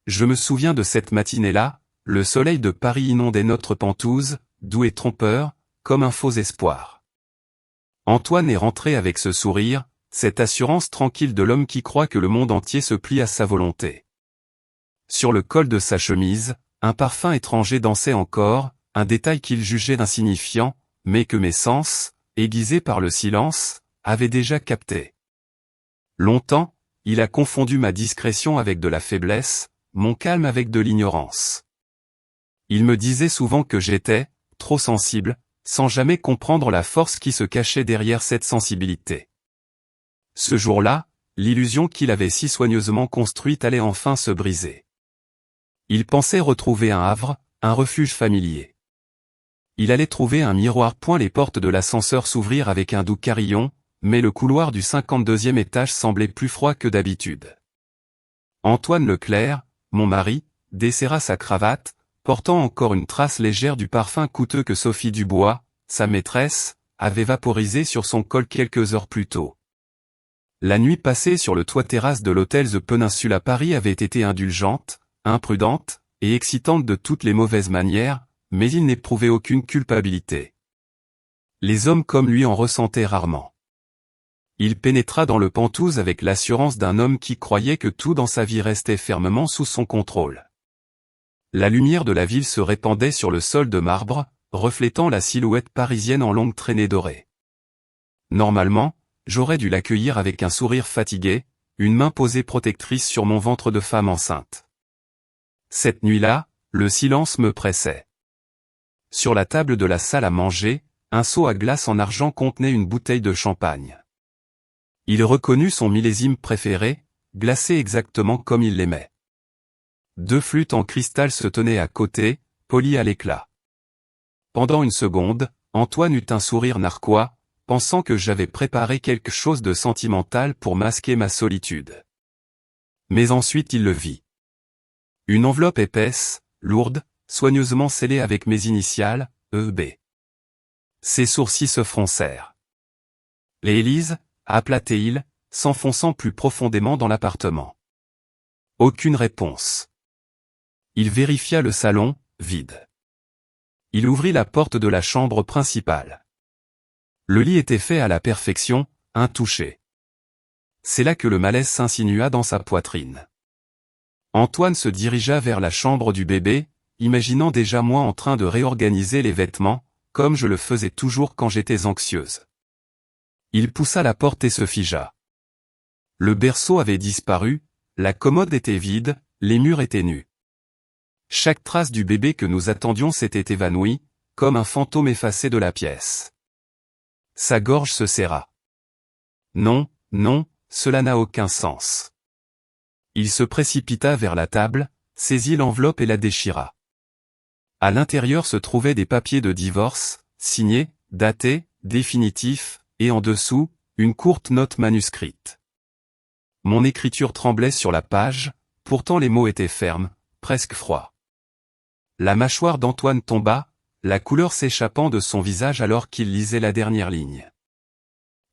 Je me souviens de cette matinée-là, le soleil de Paris inondait notre Penthouse, doux et trompeur, comme un faux espoir. Antoine est rentré avec ce sourire, cette assurance tranquille de l'homme qui croit que le monde entier se plie à sa volonté. Sur le col de sa chemise, un parfum étranger dansait encore, un détail qu'il jugeait insignifiant, mais que mes sens, aiguisés par le silence, avaient déjà capté. Longtemps, il a confondu ma discrétion avec de la faiblesse, mon calme avec de l'ignorance. Il me disait souvent que j'étais trop sensible, sans jamais comprendre la force qui se cachait derrière cette sensibilité. Ce jour-là, l'illusion qu'il avait si soigneusement construite allait enfin se briser. Il pensait retrouver un havre, un refuge familier. Il allait trouver un miroir. Les portes de l'ascenseur s'ouvrirent avec un doux carillon, mais le couloir du 52e étage semblait plus froid que d'habitude. Antoine Leclerc, mon mari, desserra sa cravate, portant encore une trace légère du parfum coûteux que Sophie Dubois, sa maîtresse, avait vaporisé sur son col quelques heures plus tôt. La nuit passée sur le toit-terrasse de l'hôtel The Peninsula Paris avait été indulgente, imprudente, et excitante de toutes les mauvaises manières, mais il n'éprouvait aucune culpabilité. Les hommes comme lui en ressentaient rarement. Il pénétra dans le Penthouse avec l'assurance d'un homme qui croyait que tout dans sa vie restait fermement sous son contrôle. La lumière de la ville se répandait sur le sol de marbre, reflétant la silhouette parisienne en longues traînées dorées. Normalement, j'aurais dû l'accueillir avec un sourire fatigué, une main posée protectrice sur mon ventre de femme enceinte. Cette nuit-là, le silence me pressait. Sur la table de la salle à manger, un seau à glace en argent contenait une bouteille de champagne. Il reconnut son millésime préféré, glacé exactement comme il l'aimait. 2 flûtes en cristal se tenaient à côté, polies à l'éclat. Pendant une seconde, Antoine eut un sourire narquois, pensant que j'avais préparé quelque chose de sentimental pour masquer ma solitude. Mais ensuite il le vit. Une enveloppe épaisse, lourde, soigneusement scellée avec mes initiales, E.B. Ses sourcils se froncèrent. Et Élise, aplatait-il, s'enfonçant plus profondément dans l'appartement. Aucune réponse. Il vérifia le salon, vide. Il ouvrit la porte de la chambre principale. Le lit était fait à la perfection, intouché. C'est là que le malaise s'insinua dans sa poitrine. Antoine se dirigea vers la chambre du bébé, imaginant déjà moi en train de réorganiser les vêtements, comme je le faisais toujours quand j'étais anxieuse. Il poussa la porte et se figea. Le berceau avait disparu, la commode était vide, les murs étaient nus. Chaque trace du bébé que nous attendions s'était évanouie, comme un fantôme effacé de la pièce. Sa gorge se serra. Non, non, cela n'a aucun sens. Il se précipita vers la table, saisit l'enveloppe et la déchira. À l'intérieur se trouvaient des papiers de divorce, signés, datés, définitifs, et en dessous, une courte note manuscrite. Mon écriture tremblait sur la page, pourtant les mots étaient fermes, presque froids. La mâchoire d'Antoine tomba, la couleur s'échappant de son visage alors qu'il lisait la dernière ligne.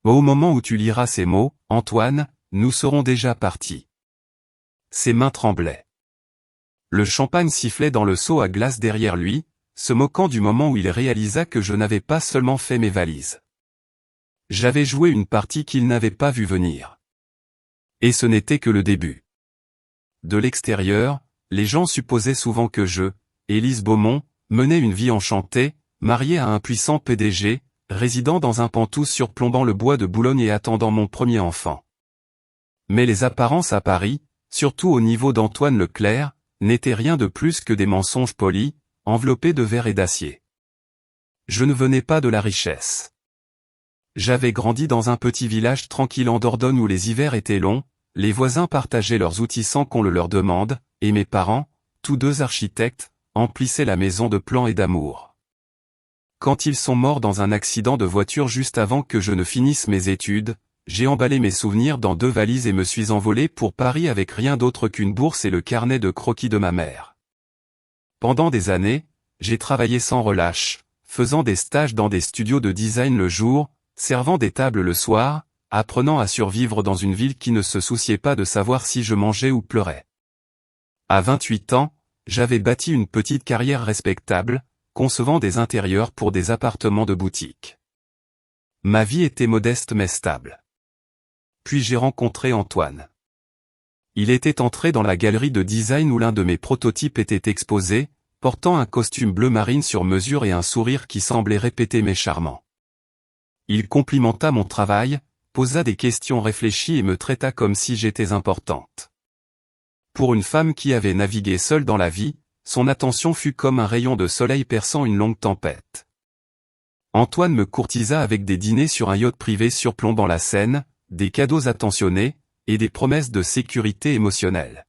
Au moment où tu liras ces mots, Antoine, nous serons déjà partis. Ses mains tremblaient. Le champagne sifflait dans le seau à glace derrière lui, se moquant du moment où il réalisa que je n'avais pas seulement fait mes valises. J'avais joué une partie qu'il n'avait pas vu venir. Et ce n'était que le début. De l'extérieur, les gens supposaient souvent que je, Élise Beaumont, menais une vie enchantée, mariée à un puissant PDG, résidant dans un Penthouse surplombant le bois de Boulogne et attendant mon premier enfant. Mais les apparences à Paris, surtout au niveau d'Antoine Leclerc, n'étaient rien de plus que des mensonges polis, enveloppés de verre et d'acier. Je ne venais pas de la richesse. J'avais grandi dans un petit village tranquille en Dordogne où les hivers étaient longs, les voisins partageaient leurs outils sans qu'on le leur demande, et mes parents, tous 2 architectes, emplissaient la maison de plans et d'amour. Quand ils sont morts dans un accident de voiture juste avant que je ne finisse mes études, j'ai emballé mes souvenirs dans 2 valises et me suis envolé pour Paris avec rien d'autre qu'une bourse et le carnet de croquis de ma mère. Pendant des années, j'ai travaillé sans relâche, faisant des stages dans des studios de design le jour, servant des tables le soir, apprenant à survivre dans une ville qui ne se souciait pas de savoir si je mangeais ou pleurais. À 28 ans, j'avais bâti une petite carrière respectable, concevant des intérieurs pour des appartements de boutique. Ma vie était modeste mais stable. Puis j'ai rencontré Antoine. Il était entré dans la galerie de design où l'un de mes prototypes était exposé, portant un costume bleu marine sur mesure et un sourire qui semblait répéter mes charmants. Il complimenta mon travail, posa des questions réfléchies et me traita comme si j'étais importante. Pour une femme qui avait navigué seule dans la vie, son attention fut comme un rayon de soleil perçant une longue tempête. Antoine me courtisa avec des dîners sur un yacht privé surplombant la Seine, des cadeaux attentionnés, et des promesses de sécurité émotionnelle.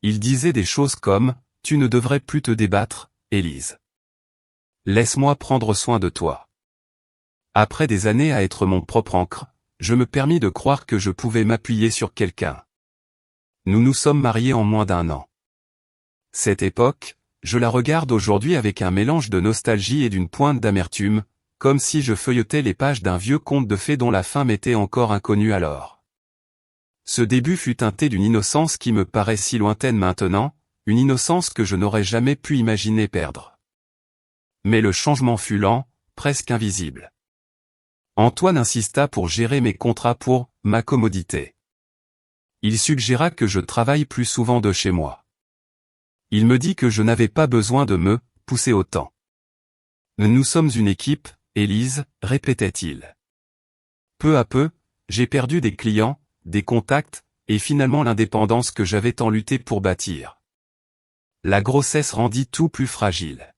Il disait des choses comme « Tu ne devrais plus te débattre, Élise. Laisse-moi prendre soin de toi. » Après des années à être mon propre ancre, je me permis de croire que je pouvais m'appuyer sur quelqu'un. Nous nous sommes mariés en moins d'1 an. Cette époque, je la regarde aujourd'hui avec un mélange de nostalgie et d'une pointe d'amertume, comme si je feuilletais les pages d'un vieux conte de fées dont la fin m'était encore inconnue alors. Ce début fut teinté d'une innocence qui me paraît si lointaine maintenant, une innocence que je n'aurais jamais pu imaginer perdre. Mais le changement fut lent, presque invisible. Antoine insista pour gérer mes contrats pour ma commodité. Il suggéra que je travaille plus souvent de chez moi. Il me dit que je n'avais pas besoin de me pousser autant. Nous sommes une équipe, Élise, répétait-il. Peu à peu, j'ai perdu des clients, des contacts, et finalement l'indépendance que j'avais tant lutté pour bâtir. La grossesse rendit tout plus fragile.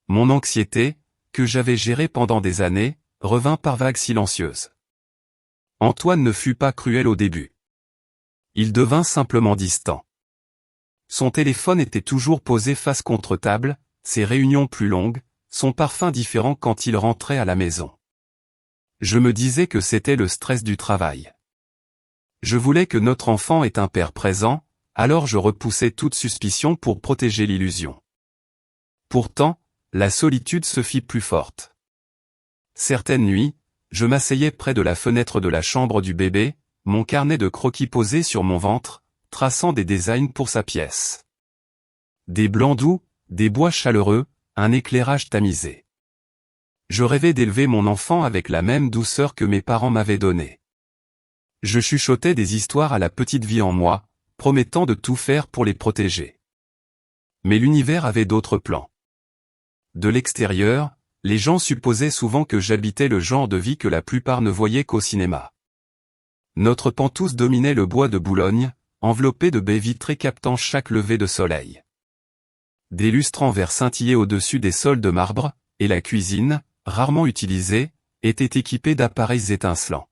Mon anxiété, que j'avais gérée pendant des années, revint par vagues silencieuses. Antoine ne fut pas cruel au début. Il devint simplement distant. Son téléphone était toujours posé face contre table, ses réunions plus longues, son parfum différent quand il rentrait à la maison. Je me disais que c'était le stress du travail. Je voulais que notre enfant ait un père présent, alors je repoussais toute suspicion pour protéger l'illusion. Pourtant, la solitude se fit plus forte. Certaines nuits, je m'asseyais près de la fenêtre de la chambre du bébé, mon carnet de croquis posé sur mon ventre, traçant des designs pour sa pièce. Des blancs doux, des bois chaleureux, un éclairage tamisé. Je rêvais d'élever mon enfant avec la même douceur que mes parents m'avaient donnée. Je chuchotais des histoires à la petite vie en moi, promettant de tout faire pour les protéger. Mais l'univers avait d'autres plans. De l'extérieur, les gens supposaient souvent que j'habitais le genre de vie que la plupart ne voyaient qu'au cinéma. Notre Pentouse dominait le bois de Boulogne, enveloppé de baies vitrées captant chaque lever de soleil. Des lustres en verre scintillaient au-dessus des sols de marbre, et la cuisine, rarement utilisée, était équipée d'appareils étincelants.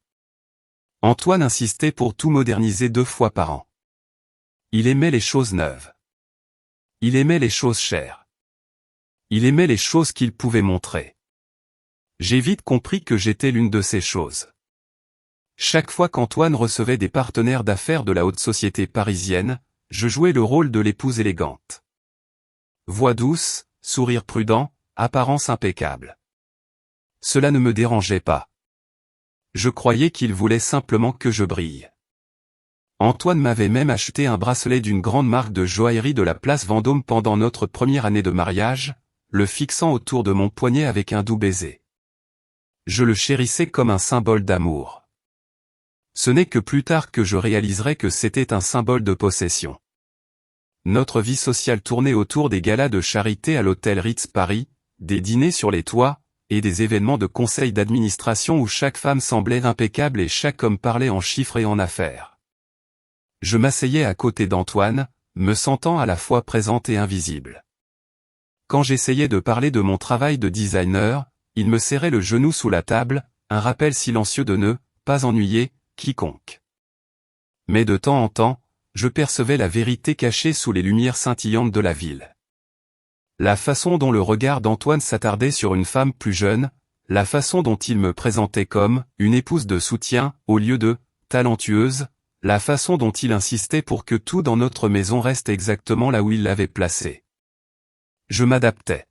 Antoine insistait pour tout moderniser 2 fois par an. Il aimait les choses neuves. Il aimait les choses chères. Il aimait les choses qu'il pouvait montrer. J'ai vite compris que j'étais l'une de ces choses. Chaque fois qu'Antoine recevait des partenaires d'affaires de la haute société parisienne, je jouais le rôle de l'épouse élégante. Voix douce, sourire prudent, apparence impeccable. Cela ne me dérangeait pas. Je croyais qu'il voulait simplement que je brille. Antoine m'avait même acheté un bracelet d'une grande marque de joaillerie de la place Vendôme pendant notre première année de mariage, le fixant autour de mon poignet avec un doux baiser. Je le chérissais comme un symbole d'amour. Ce n'est que plus tard que je réaliserai que c'était un symbole de possession. Notre vie sociale tournait autour des galas de charité à l'hôtel Ritz Paris, des dîners sur les toits, et des événements de conseil d'administration où chaque femme semblait impeccable et chaque homme parlait en chiffres et en affaires. Je m'asseyais à côté d'Antoine, me sentant à la fois présente et invisible. Quand j'essayais de parler de mon travail de designer, il me serrait le genou sous la table, un rappel silencieux de ne pas ennuyer quiconque. Mais de temps en temps, je percevais la vérité cachée sous les lumières scintillantes de la ville. La façon dont le regard d'Antoine s'attardait sur une femme plus jeune, la façon dont il me présentait comme une épouse de soutien au lieu de talentueuse, la façon dont il insistait pour que tout dans notre maison reste exactement là où il l'avait placé. Je m'adaptais.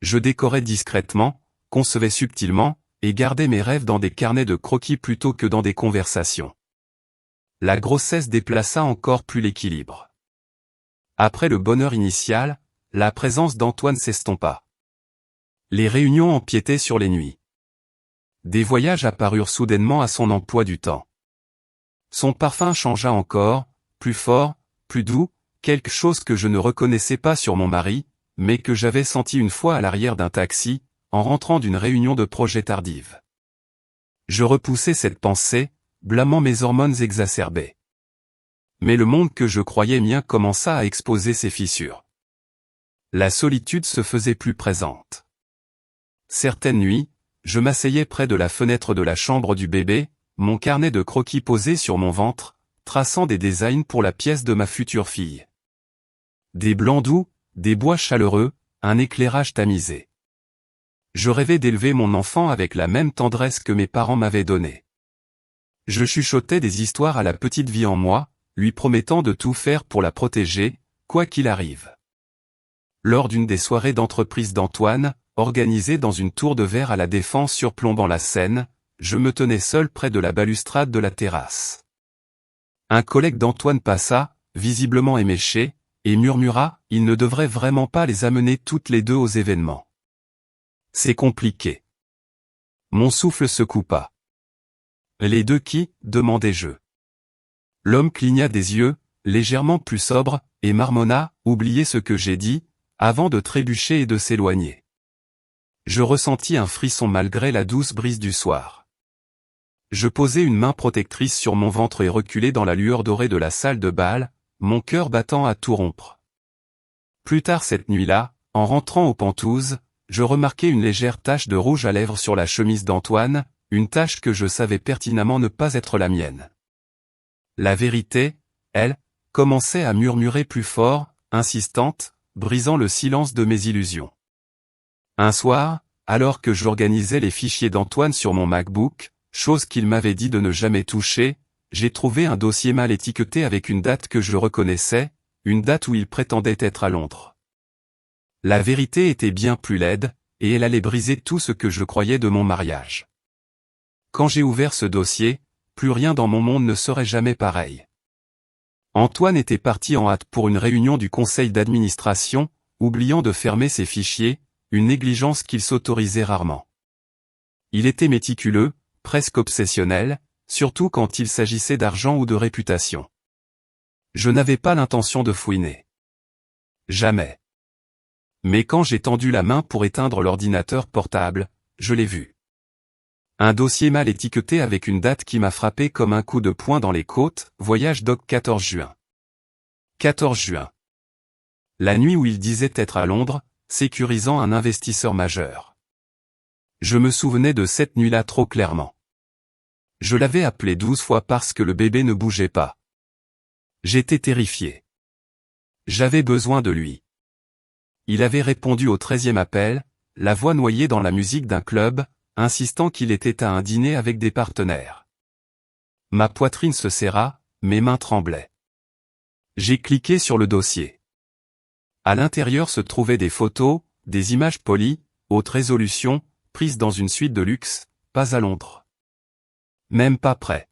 Je décorais discrètement, concevais subtilement, et gardais mes rêves dans des carnets de croquis plutôt que dans des conversations. La grossesse déplaça encore plus l'équilibre. Après le bonheur initial, la présence d'Antoine s'estompa. Les réunions empiétaient sur les nuits. Des voyages apparurent soudainement à son emploi du temps. Son parfum changea encore, plus fort, plus doux, quelque chose que je ne reconnaissais pas sur mon mari, mais que j'avais senti une fois à l'arrière d'un taxi, en rentrant d'une réunion de projet tardive. Je repoussai cette pensée, blâmant mes hormones exacerbées. Mais le monde que je croyais mien commença à exposer ses fissures. La solitude se faisait plus présente. Certaines nuits, je m'asseyais près de la fenêtre de la chambre du bébé, mon carnet de croquis posé sur mon ventre, traçant des designs pour la pièce de ma future fille. Des blancs doux, des bois chaleureux, un éclairage tamisé. Je rêvais d'élever mon enfant avec la même tendresse que mes parents m'avaient donnée. Je chuchotais des histoires à la petite vie en moi, lui promettant de tout faire pour la protéger, quoi qu'il arrive. Lors d'une des soirées d'entreprise d'Antoine, organisée dans une tour de verre à la Défense surplombant la Seine, je me tenais seul près de la balustrade de la terrasse. Un collègue d'Antoine passa, visiblement éméché, et murmura « Il ne devrait vraiment pas les amener toutes les deux aux événements. C'est compliqué. » Mon souffle se coupa. « Les deux qui ?» demandai-je. L'homme cligna des yeux, légèrement plus sobre, et marmonna « Oubliez ce que j'ai dit », avant de trébucher et de s'éloigner. Je ressentis un frisson malgré la douce brise du soir. Je posai une main protectrice sur mon ventre et reculai dans la lueur dorée de la salle de bal, mon cœur battant à tout rompre. Plus tard cette nuit-là, en rentrant aux Pentouzes, je remarquai une légère tache de rouge à lèvres sur la chemise d'Antoine, une tache que je savais pertinemment ne pas être la mienne. La vérité, elle, commençait à murmurer plus fort, insistante, brisant le silence de mes illusions. Un soir, alors que j'organisais les fichiers d'Antoine sur mon MacBook, chose qu'il m'avait dit de ne jamais toucher, j'ai trouvé un dossier mal étiqueté avec une date que je reconnaissais, une date où il prétendait être à Londres. La vérité était bien plus laide, et elle allait briser tout ce que je croyais de mon mariage. Quand j'ai ouvert ce dossier, plus rien dans mon monde ne serait jamais pareil. Antoine était parti en hâte pour une réunion du conseil d'administration, oubliant de fermer ses fichiers, une négligence qu'il s'autorisait rarement. Il était méticuleux, presque obsessionnel, surtout quand il s'agissait d'argent ou de réputation. Je n'avais pas l'intention de fouiner. Jamais. Mais quand j'ai tendu la main pour éteindre l'ordinateur portable, je l'ai vu. Un dossier mal étiqueté avec une date qui m'a frappé comme un coup de poing dans les côtes, voyage doc 14 juin. 14 juin. La nuit où il disait être à Londres, sécurisant un investisseur majeur. Je me souvenais de cette nuit-là trop clairement. Je l'avais appelé 12 fois parce que le bébé ne bougeait pas. J'étais terrifié. J'avais besoin de lui. Il avait répondu au 13e appel, la voix noyée dans la musique d'un club, insistant qu'il était à un dîner avec des partenaires. Ma poitrine se serra, mes mains tremblaient. J'ai cliqué sur le dossier. À l'intérieur se trouvaient des photos, des images polies, haute résolution, prises dans une suite de luxe, pas à Londres. Même pas près.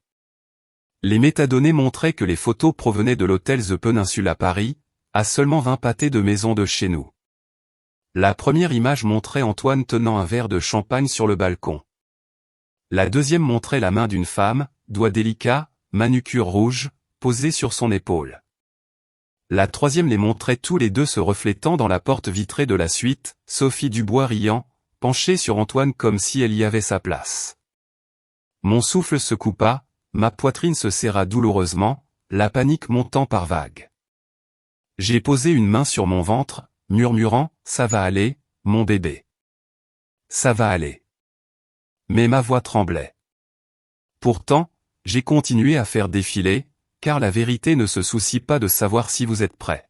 Les métadonnées montraient que les photos provenaient de l'hôtel The Peninsula Paris, à seulement 20 pâtés de maison de chez nous. La première image montrait Antoine tenant un verre de champagne sur le balcon. La deuxième montrait la main d'une femme, doigts délicats, manucure rouge, posée sur son épaule. La troisième les montrait tous les deux se reflétant dans la porte vitrée de la suite, Sophie Dubois riant, penchée sur Antoine comme si elle y avait sa place. Mon souffle se coupa, ma poitrine se serra douloureusement, la panique montant par vagues. J'ai posé une main sur mon ventre, murmurant « Ça va aller, mon bébé. Ça va aller. » Mais ma voix tremblait. Pourtant, j'ai continué à faire défiler, car la vérité ne se soucie pas de savoir si vous êtes prêt.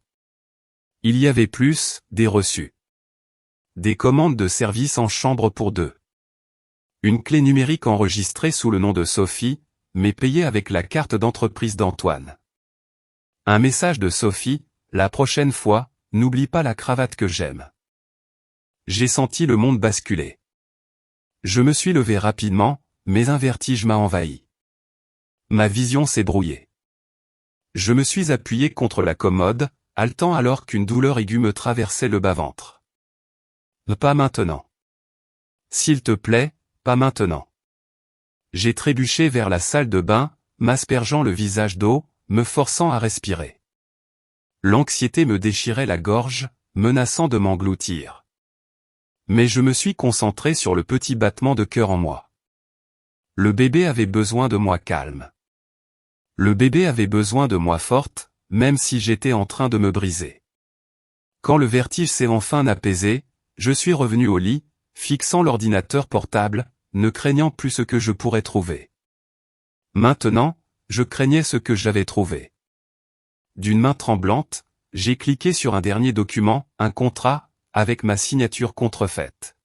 Il y avait plus, des reçus. Des commandes de service en chambre pour deux. Une clé numérique enregistrée sous le nom de Sophie, mais payée avec la carte d'entreprise d'Antoine. Un message de Sophie, la prochaine fois, n'oublie pas la cravate que j'aime. J'ai senti le monde basculer. Je me suis levé rapidement, mais un vertige m'a envahi. Ma vision s'est brouillée. Je me suis appuyé contre la commode, haletant alors qu'une douleur aiguë me traversait le bas-ventre. Pas maintenant. S'il te plaît, pas maintenant. J'ai trébuché vers la salle de bain, m'aspergeant le visage d'eau, me forçant à respirer. L'anxiété me déchirait la gorge, menaçant de m'engloutir. Mais je me suis concentré sur le petit battement de cœur en moi. Le bébé avait besoin de moi calme. Le bébé avait besoin de moi forte, même si j'étais en train de me briser. Quand le vertige s'est enfin apaisé, je suis revenu au lit, fixant l'ordinateur portable, ne craignant plus ce que je pourrais trouver. Maintenant, je craignais ce que j'avais trouvé. D'une main tremblante, j'ai cliqué sur un dernier document, un contrat, avec ma signature contrefaite.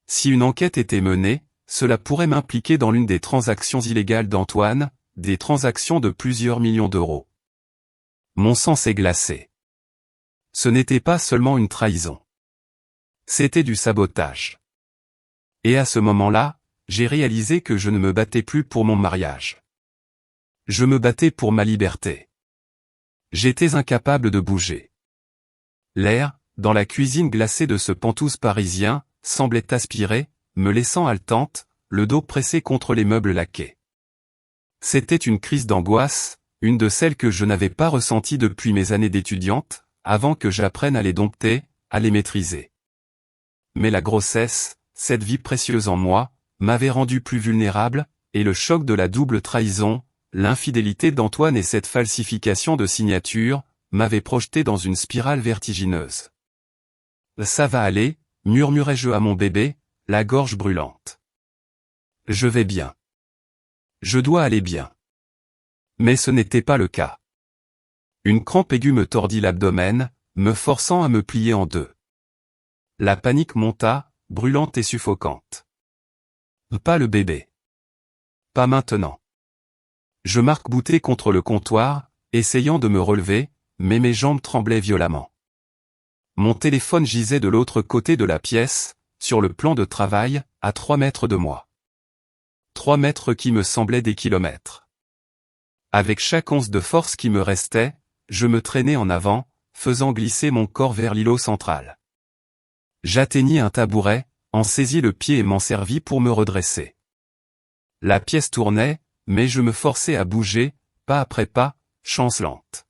Si une enquête était menée, cela pourrait m'impliquer dans l'une des transactions illégales d'Antoine, des transactions de plusieurs millions d'euros. Mon sang s'est glacé. Ce n'était pas seulement une trahison. C'était du sabotage. Et à ce moment-là, j'ai réalisé que je ne me battais plus pour mon mariage. Je me battais pour ma liberté. J'étais incapable de bouger. L'air, dans la cuisine glacée de ce Penthouse parisien, semblait aspirer, me laissant haletante, le dos pressé contre les meubles laqués. C'était une crise d'angoisse, une de celles que je n'avais pas ressenties depuis mes années d'étudiante, avant que j'apprenne à les dompter, à les maîtriser. Mais la grossesse, cette vie précieuse en moi, m'avait rendu plus vulnérable, et le choc de la double trahison, l'infidélité d'Antoine et cette falsification de signature, m'avait projeté dans une spirale vertigineuse. Ça va aller, murmurai-je à mon bébé, la gorge brûlante. Je vais bien. Je dois aller bien. Mais ce n'était pas le cas. Une crampe aiguë me tordit l'abdomen, me forçant à me plier en deux. La panique monta, brûlante et suffocante. Pas le bébé. Pas maintenant. Je m'arc-boutais contre le comptoir, essayant de me relever, mais mes jambes tremblaient violemment. Mon téléphone gisait de l'autre côté de la pièce, sur le plan de travail, à 3 mètres de moi. 3 mètres qui me semblaient des kilomètres. Avec chaque once de force qui me restait, je me traînais en avant, faisant glisser mon corps vers l'îlot central. J'atteignis un tabouret, en saisis le pied et m'en servis pour me redresser. La pièce tournait, mais je me forçais à bouger, pas après pas, chancelante.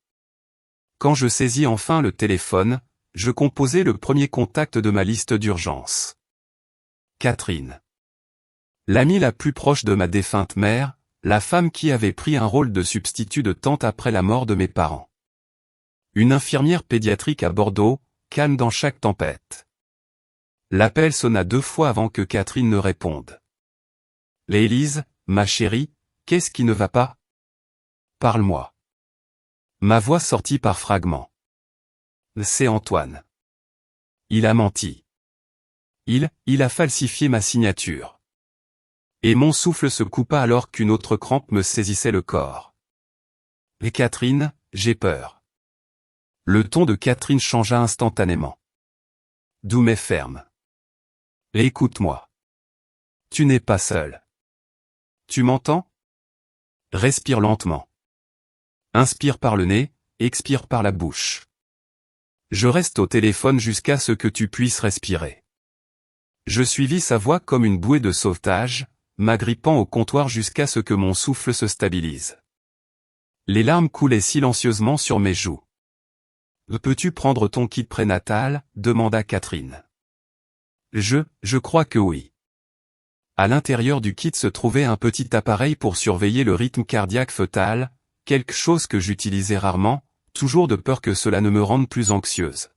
Quand je saisis enfin le téléphone, je composai le premier contact de ma liste d'urgence. Catherine. L'amie la plus proche de ma défunte mère, la femme qui avait pris un rôle de substitut de tante après la mort de mes parents. Une infirmière pédiatrique à Bordeaux, calme dans chaque tempête. L'appel sonna 2 fois avant que Catherine ne réponde. « Élise, ma chérie, qu'est-ce qui ne va pas ? Parle-moi. » Ma voix sortit par fragments. « C'est Antoine. Il a menti. Il a falsifié ma signature. » Et mon souffle se coupa alors qu'une autre crampe me saisissait le corps. « Et Catherine, j'ai peur. » Le ton de Catherine changea instantanément. Doux mais ferme. « Écoute-moi. Tu n'es pas seul. Tu m'entends ? Respire lentement. Inspire par le nez, expire par la bouche. Je reste au téléphone jusqu'à ce que tu puisses respirer. » Je suivis sa voix comme une bouée de sauvetage, m'agrippant au comptoir jusqu'à ce que mon souffle se stabilise. Les larmes coulaient silencieusement sur mes joues. « Peux-tu prendre ton kit prénatal ?» demanda Catherine. Je crois que oui. À l'intérieur du kit se trouvait un petit appareil pour surveiller le rythme cardiaque fœtal, quelque chose que j'utilisais rarement, toujours de peur que cela ne me rende plus anxieuse.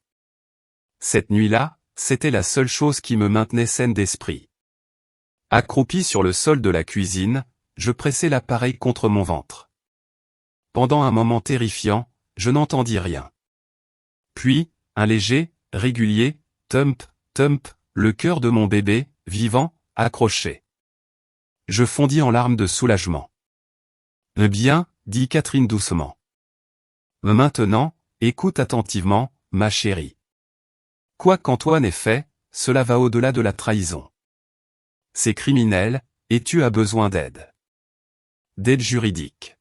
Cette nuit-là, c'était la seule chose qui me maintenait saine d'esprit. Accroupi sur le sol de la cuisine, je pressai l'appareil contre mon ventre. Pendant un moment terrifiant, je n'entendis rien. Puis, un léger, régulier, thump, thump, le cœur de mon bébé, vivant, accroché. Je fondis en larmes de soulagement. « Bien, » dit Catherine doucement. « Maintenant, écoute attentivement, ma chérie. Quoi qu'Antoine ait fait, cela va au-delà de la trahison. C'est criminel, et tu as besoin d'aide. D'aide juridique. »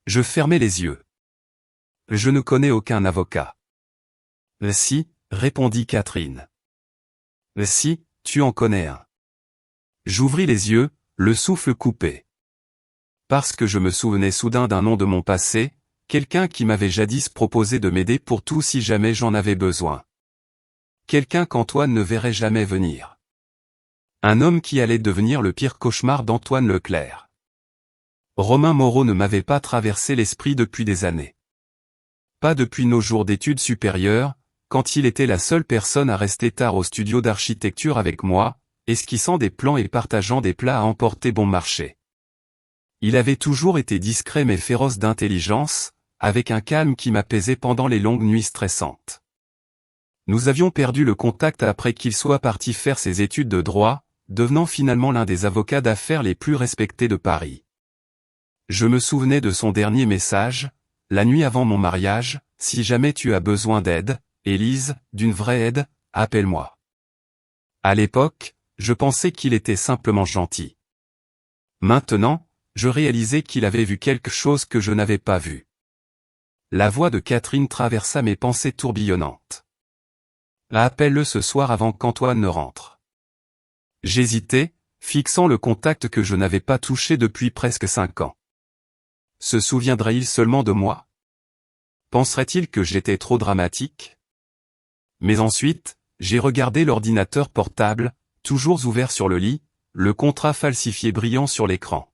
Je fermai les yeux. Je ne connais aucun avocat. Si, répondit Catherine. Si, tu en connais un. J'ouvris les yeux, le souffle coupé. Parce que je me souvenais soudain d'un nom de mon passé, quelqu'un qui m'avait jadis proposé de m'aider pour tout si jamais j'en avais besoin. Quelqu'un qu'Antoine ne verrait jamais venir. Un homme qui allait devenir le pire cauchemar d'Antoine Leclerc. Romain Moreau ne m'avait pas traversé l'esprit depuis des années. Pas depuis nos jours d'études supérieures, quand il était la seule personne à rester tard au studio d'architecture avec moi, esquissant des plans et partageant des plats à emporter bon marché. Il avait toujours été discret mais féroce d'intelligence, avec un calme qui m'apaisait pendant les longues nuits stressantes. Nous avions perdu le contact après qu'il soit parti faire ses études de droit, devenant finalement l'un des avocats d'affaires les plus respectés de Paris. Je me souvenais de son dernier message, la nuit avant mon mariage, « Si jamais tu as besoin d'aide, Élise, d'une vraie aide, appelle-moi. » À l'époque, je pensais qu'il était simplement gentil. Maintenant, je réalisais qu'il avait vu quelque chose que je n'avais pas vu. La voix de Catherine traversa mes pensées tourbillonnantes. Appelle-le ce soir avant qu'Antoine ne rentre. J'hésitais, fixant le contact que je n'avais pas touché depuis presque 5 ans. Se souviendrait-il seulement de moi? Penserait-il que j'étais trop dramatique? Mais ensuite, j'ai regardé l'ordinateur portable, toujours ouvert sur le lit, le contrat falsifié brillant sur l'écran.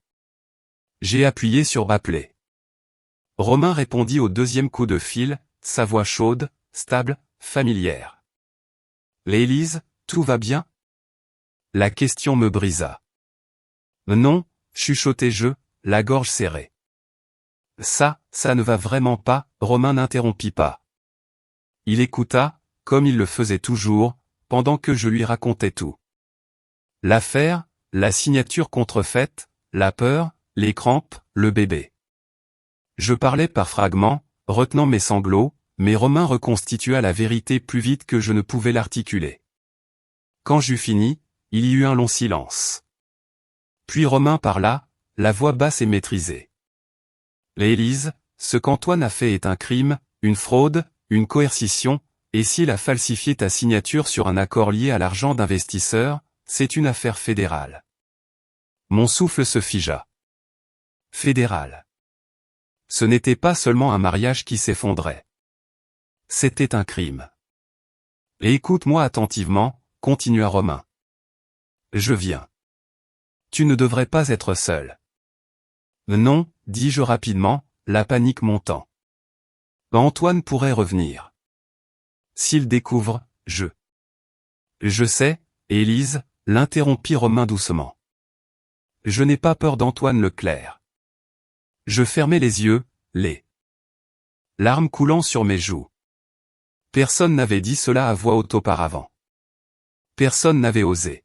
J'ai appuyé sur Appeler. Romain répondit au deuxième coup de fil, sa voix chaude, stable, familière. Élise, tout va bien? La question me brisa. Non, chuchotai-je, la gorge serrée. Ça ne va vraiment pas, Romain n'interrompit pas. Il écouta, comme il le faisait toujours, pendant que je lui racontais tout. L'affaire, la signature contrefaite, la peur, les crampes, le bébé. Je parlais par fragments, retenant mes sanglots, mais Romain reconstitua la vérité plus vite que je ne pouvais l'articuler. Quand j'eus fini, il y eut un long silence. Puis Romain parla, la voix basse et maîtrisée. Élise, ce qu'Antoine a fait est un crime, une fraude, une coercition, et s'il a falsifié ta signature sur un accord lié à l'argent d'investisseurs, c'est une affaire fédérale. Mon souffle se figea. Fédéral. Ce n'était pas seulement un mariage qui s'effondrait. C'était un crime. Et écoute-moi attentivement, continua Romain. Je viens. Tu ne devrais pas être seul. Non, dis-je rapidement, la panique montant. Antoine pourrait revenir. S'il découvre, Je sais, Élise, l'interrompit Romain doucement. Je n'ai pas peur d'Antoine Leclerc. Je fermai les yeux, les larmes coulant sur mes joues. Personne n'avait dit cela à voix haute auparavant. Personne n'avait osé.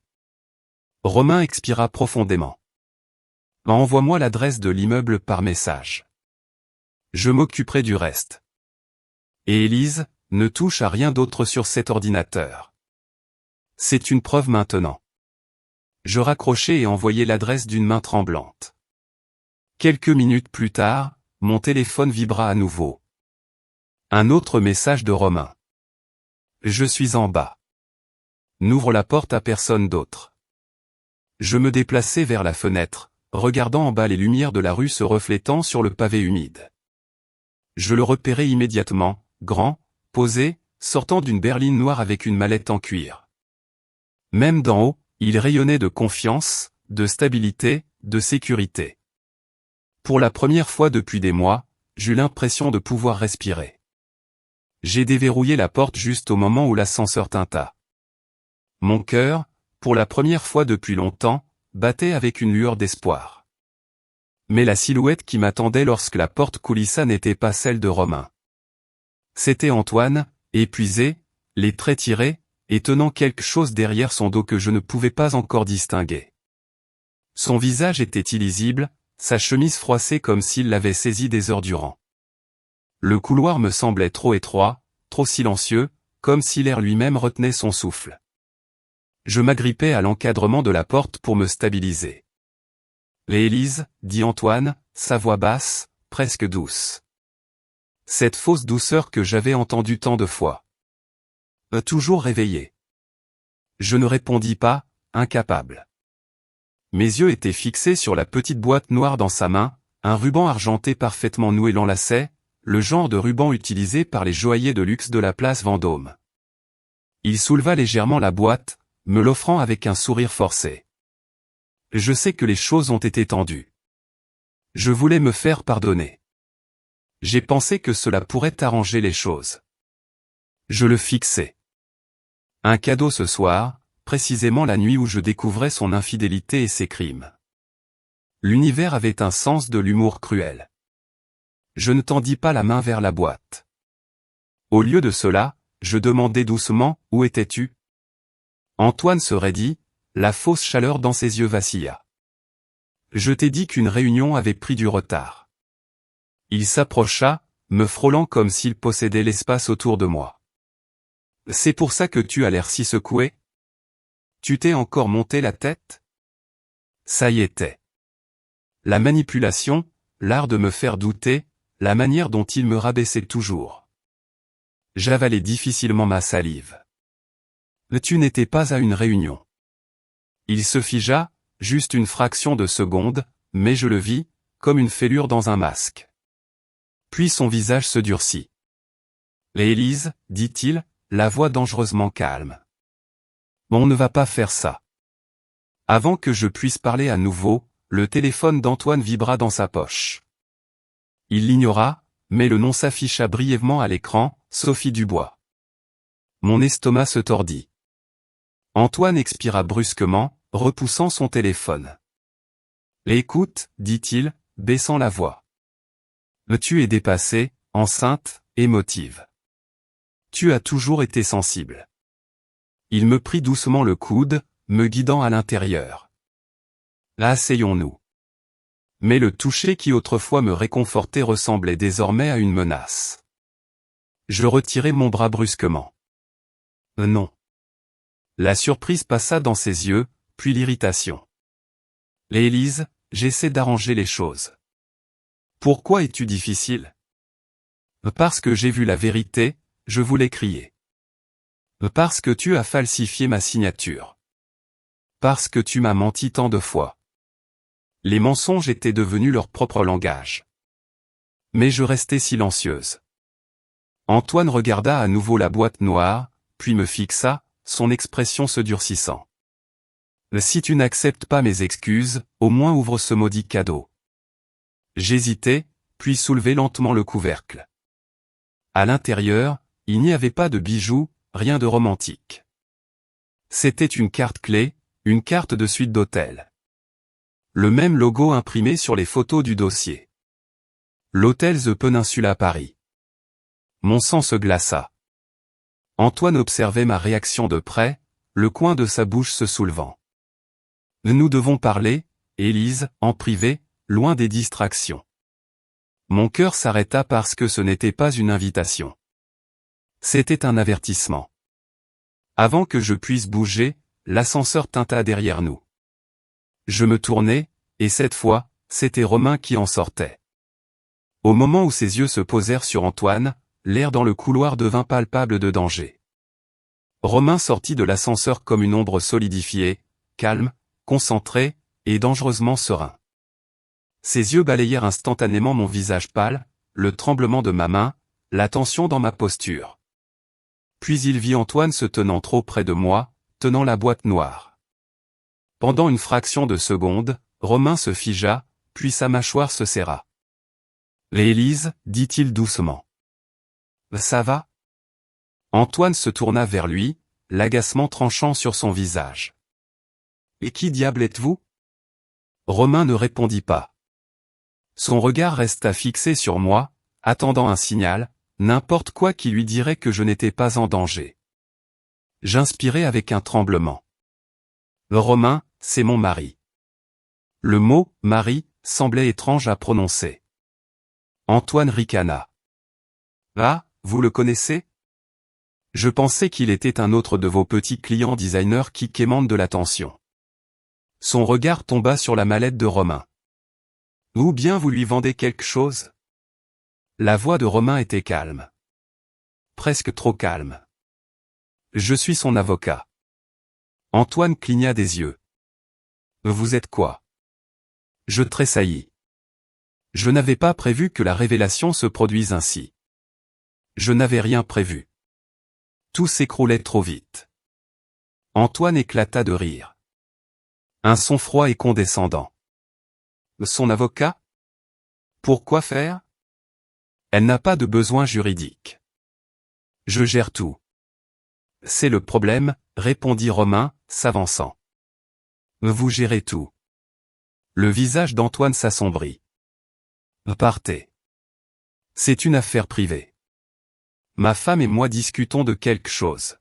Romain expira profondément. Envoie-moi l'adresse de l'immeuble par message. Je m'occuperai du reste. Et Élise, ne touche à rien d'autre sur cet ordinateur. C'est une preuve maintenant. Je raccrochai et envoyai l'adresse d'une main tremblante. Quelques minutes plus tard, mon téléphone vibra à nouveau. Un autre message de Romain. Je suis en bas. N'ouvre la porte à personne d'autre. Je me déplaçai vers la fenêtre, regardant en bas les lumières de la rue se reflétant sur le pavé humide. Je le repérai immédiatement, grand, posé, sortant d'une berline noire avec une mallette en cuir. Même d'en haut, il rayonnait de confiance, de stabilité, de sécurité. Pour la première fois depuis des mois, j'eus l'impression de pouvoir respirer. J'ai déverrouillé la porte juste au moment où l'ascenseur tinta. Mon cœur, pour la première fois depuis longtemps, battait avec une lueur d'espoir. Mais la silhouette qui m'attendait lorsque la porte coulissa n'était pas celle de Romain. C'était Antoine, épuisé, les traits tirés, et tenant quelque chose derrière son dos que je ne pouvais pas encore distinguer. Son visage était illisible, sa chemise froissée comme s'il l'avait saisie des heures durant. Le couloir me semblait trop étroit, trop silencieux, comme si l'air lui-même retenait son souffle. Je m'agrippais à l'encadrement de la porte pour me stabiliser. « Élise, dit Antoine, sa voix basse, presque douce. Cette fausse douceur que j'avais entendue tant de fois. Toujours réveillé. Je ne répondis pas, incapable. Mes yeux étaient fixés sur la petite boîte noire dans sa main, un ruban argenté parfaitement noué l'enlaçait, le genre de ruban utilisé par les joailliers de luxe de la place Vendôme. Il souleva légèrement la boîte, me l'offrant avec un sourire forcé. Je sais que les choses ont été tendues. Je voulais me faire pardonner. J'ai pensé que cela pourrait arranger les choses. Je le fixais. Un cadeau ce soir, précisément la nuit où je découvrais son infidélité et ses crimes. L'univers avait un sens de l'humour cruel. Je ne tendis pas la main vers la boîte. Au lieu de cela, je demandai doucement, où étais-tu? Antoine se raidit, la fausse chaleur dans ses yeux vacilla. Je t'ai dit qu'une réunion avait pris du retard. Il s'approcha, me frôlant comme s'il possédait l'espace autour de moi. C'est pour ça que tu as l'air si secoué? Tu t'es encore monté la tête? Ça y était. La manipulation, l'art de me faire douter, la manière dont il me rabaissait toujours. J'avalais difficilement ma salive. Tu n'étais pas à une réunion. Il se figea, juste une fraction de seconde, mais je le vis, comme une fêlure dans un masque. Puis son visage se durcit. Élise, dit-il, la voix dangereusement calme. On ne va pas faire ça. Avant que je puisse parler à nouveau, le téléphone d'Antoine vibra dans sa poche. Il l'ignora, mais le nom s'afficha brièvement à l'écran, Sophie Dubois. Mon estomac se tordit. Antoine expira brusquement, repoussant son téléphone. Écoute, dit-il, baissant la voix. Tu es dépassée, enceinte, émotive. Tu as toujours été sensible. Il me prit doucement le coude, me guidant à l'intérieur. Asseyons-nous. Mais le toucher qui autrefois me réconfortait ressemblait désormais à une menace. Je retirai mon bras brusquement. Non. La surprise passa dans ses yeux, puis l'irritation. Élise, j'essaie d'arranger les choses. Pourquoi es-tu difficile? Parce que j'ai vu la vérité, je voulais crier. Parce que tu as falsifié ma signature. Parce que tu m'as menti tant de fois. Les mensonges étaient devenus leur propre langage. Mais je restais silencieuse. Antoine regarda à nouveau la boîte noire, puis me fixa, son expression se durcissant. Si tu n'acceptes pas mes excuses, au moins ouvre ce maudit cadeau. J'hésitai, puis soulevai lentement le couvercle. À l'intérieur, il n'y avait pas de bijoux, rien de romantique. C'était une carte clé, une carte de suite d'hôtel. Le même logo imprimé sur les photos du dossier. L'hôtel The Peninsula Paris. Mon sang se glaça. Antoine observait ma réaction de près, le coin de sa bouche se soulevant. Nous devons parler, Élise, en privé, loin des distractions. Mon cœur s'arrêta parce que ce n'était pas une invitation. C'était un avertissement. Avant que je puisse bouger, l'ascenseur tinta derrière nous. Je me tournai, et cette fois, c'était Romain qui en sortait. Au moment où ses yeux se posèrent sur Antoine, l'air dans le couloir devint palpable de danger. Romain sortit de l'ascenseur comme une ombre solidifiée, calme, concentré, et dangereusement serein. Ses yeux balayèrent instantanément mon visage pâle, le tremblement de ma main, la tension dans ma posture. Puis il vit Antoine se tenant trop près de moi, tenant la boîte noire. Pendant une fraction de seconde, Romain se figea, puis sa mâchoire se serra. Élise, dit-il doucement. Ça va? Antoine se tourna vers lui, l'agacement tranchant sur son visage. Et qui diable êtes-vous? Romain ne répondit pas. Son regard resta fixé sur moi, attendant un signal, n'importe quoi qui lui dirait que je n'étais pas en danger. J'inspirai avec un tremblement. Romain, c'est mon mari. Le mot « mari » semblait étrange à prononcer. Antoine ricana. Ah, vous le connaissez? Je pensais qu'il était un autre de vos petits clients designers qui quémandent de l'attention. Son regard tomba sur la mallette de Romain. Ou bien vous lui vendez quelque chose? La voix de Romain était calme. Presque trop calme. Je suis son avocat. Antoine cligna des yeux. Vous êtes quoi? Je tressaillis. Je n'avais pas prévu que la révélation se produise ainsi. Je n'avais rien prévu. Tout s'écroulait trop vite. Antoine éclata de rire. Un son froid et condescendant. Son avocat? Pourquoi faire? Elle n'a pas de besoin juridique. Je gère tout. C'est le problème, répondit Romain, s'avançant. Vous gérez tout. Le visage d'Antoine s'assombrit. Partez. C'est une affaire privée. Ma femme et moi discutons de quelque chose.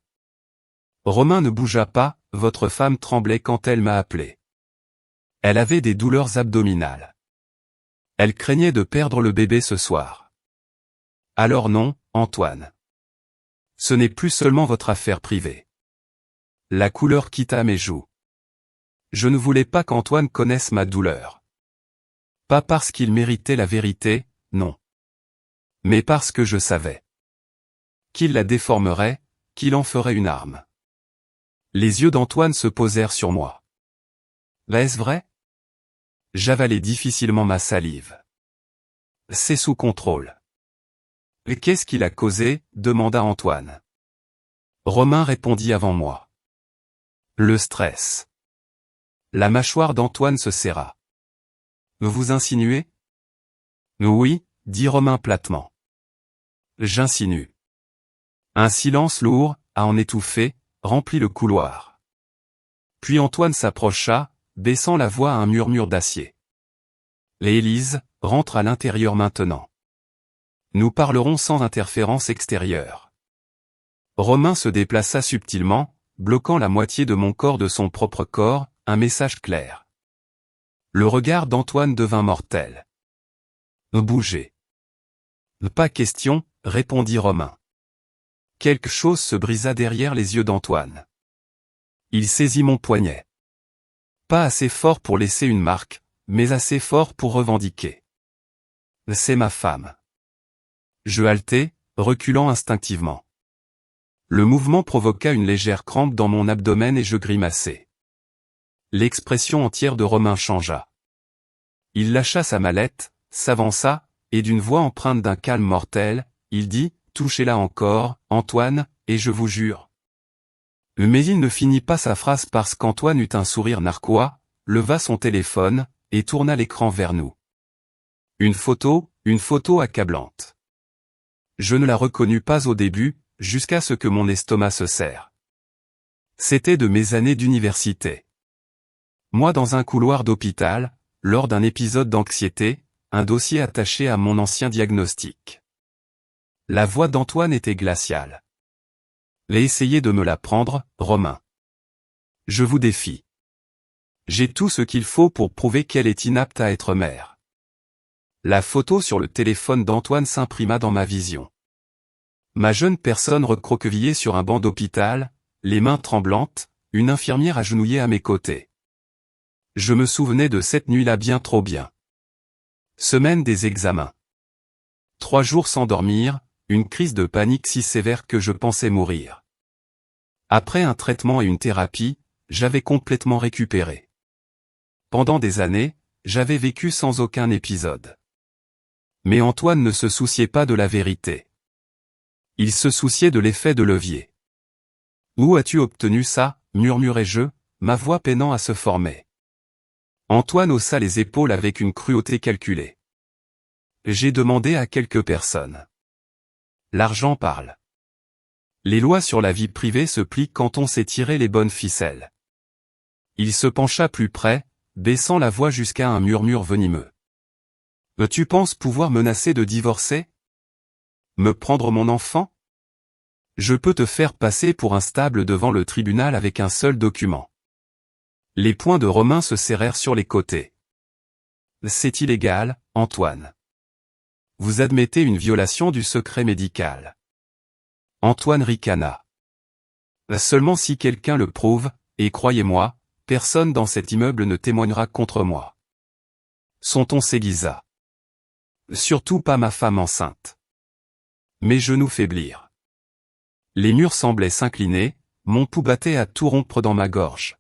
Romain ne bougea pas, votre femme tremblait quand elle m'a appelé. Elle avait des douleurs abdominales. Elle craignait de perdre le bébé ce soir. Alors non, Antoine. Ce n'est plus seulement votre affaire privée. La couleur quitta mes joues. Je ne voulais pas qu'Antoine connaisse ma douleur. Pas parce qu'il méritait la vérité, non. Mais parce que je savais qu'il la déformerait, qu'il en ferait une arme. Les yeux d'Antoine se posèrent sur moi. Est-ce vrai? J'avalai difficilement ma salive. C'est sous contrôle. Et qu'est-ce qui l'a causé? Demanda Antoine. Romain répondit avant moi. Le stress. La mâchoire d'Antoine se serra. Vous insinuez? Oui, dit Romain platement. J'insinue. Un silence lourd, à en étouffer, remplit le couloir. Puis Antoine s'approcha, baissant la voix à un murmure d'acier. Élise, rentre à l'intérieur maintenant. Nous parlerons sans interférence extérieure. Romain se déplaça subtilement, bloquant la moitié de mon corps de son propre corps, un message clair. Le regard d'Antoine devint mortel. Bougez. Pas question, répondit Romain. Quelque chose se brisa derrière les yeux d'Antoine. Il saisit mon poignet. Pas assez fort pour laisser une marque, mais assez fort pour revendiquer. C'est ma femme. Je haletai, reculant instinctivement. Le mouvement provoqua une légère crampe dans mon abdomen et je grimaçai. L'expression entière de Romain changea. Il lâcha sa mallette, s'avança, et d'une voix empreinte d'un calme mortel, il dit, touchez-la encore, Antoine, et je vous jure. Mais il ne finit pas sa phrase parce qu'Antoine eut un sourire narquois, leva son téléphone, et tourna l'écran vers nous. Une photo accablante. Je ne la reconnus pas au début, jusqu'à ce que mon estomac se serre. C'était de mes années d'université. Moi dans un couloir d'hôpital, lors d'un épisode d'anxiété, un dossier attaché à mon ancien diagnostic. La voix d'Antoine était glaciale. Essayez de me la prendre, Romain. Je vous défie. J'ai tout ce qu'il faut pour prouver qu'elle est inapte à être mère. La photo sur le téléphone d'Antoine s'imprima dans ma vision. Ma jeune personne recroquevillée sur un banc d'hôpital, les mains tremblantes, une infirmière agenouillée à mes côtés. Je me souvenais de cette nuit-là bien trop bien. Semaine des examens. 3 jours sans dormir, une crise de panique si sévère que je pensais mourir. Après un traitement et une thérapie, j'avais complètement récupéré. Pendant des années, j'avais vécu sans aucun épisode. Mais Antoine ne se souciait pas de la vérité. Il se souciait de l'effet de levier. Où as-tu obtenu ça, murmurai-je, ma voix peinant à se former. Antoine haussa les épaules avec une cruauté calculée. J'ai demandé à quelques personnes. L'argent parle. Les lois sur la vie privée se plient quand on sait tirer les bonnes ficelles. Il se pencha plus près, baissant la voix jusqu'à un murmure venimeux. Tu penses pouvoir menacer de divorcer? Me prendre mon enfant? Je peux te faire passer pour instable devant le tribunal avec un seul document. Les poings de Romain se serrèrent sur les côtés. C'est illégal, Antoine. Vous admettez une violation du secret médical. Antoine ricana. Seulement si quelqu'un le prouve, et croyez-moi, personne dans cet immeuble ne témoignera contre moi. Son ton s'aiguisa. Surtout pas ma femme enceinte. Mes genoux faiblirent. Les murs semblaient s'incliner, mon pouls battait à tout rompre dans ma gorge.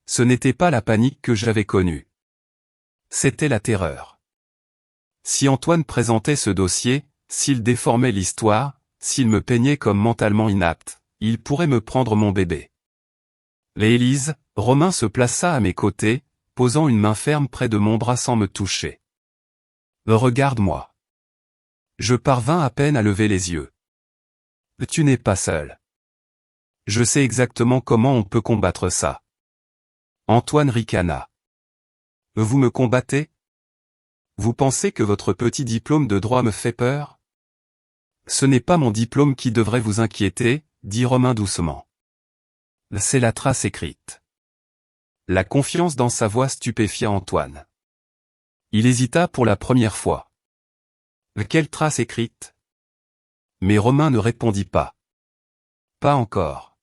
Ce n'était pas la panique que j'avais connue. C'était la terreur. Si Antoine présentait ce dossier, s'il déformait l'histoire, s'il me peignait comme mentalement inapte, il pourrait me prendre mon bébé. Et Élise, Romain se plaça à mes côtés, posant une main ferme près de mon bras sans me toucher. Regarde-moi. Je parvins à peine à lever les yeux. Tu n'es pas seul. Je sais exactement comment on peut combattre ça. Antoine ricana. Vous me combattez? Vous pensez que votre petit diplôme de droit me fait peur? Ce n'est pas mon diplôme qui devrait vous inquiéter, dit Romain doucement. C'est la trace écrite. La confiance dans sa voix stupéfia Antoine. Il hésita pour la première fois. Quelle trace écrite? Mais Romain ne répondit pas. Pas encore.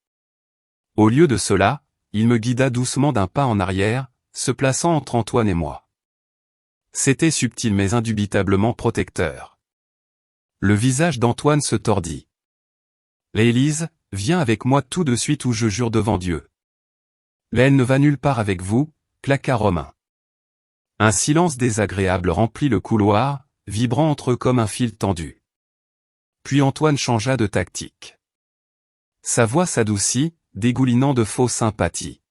Au lieu de cela, il me guida doucement d'un pas en arrière, se plaçant entre Antoine et moi. C'était subtil mais indubitablement protecteur. Le visage d'Antoine se tordit. Élise, viens avec moi tout de suite ou je jure devant Dieu. Elle ne va nulle part avec vous, claqua Romain. Un silence désagréable remplit le couloir, vibrant entre eux comme un fil tendu. Puis Antoine changea de tactique. Sa voix s'adoucit, dégoulinant de fausse sympathie.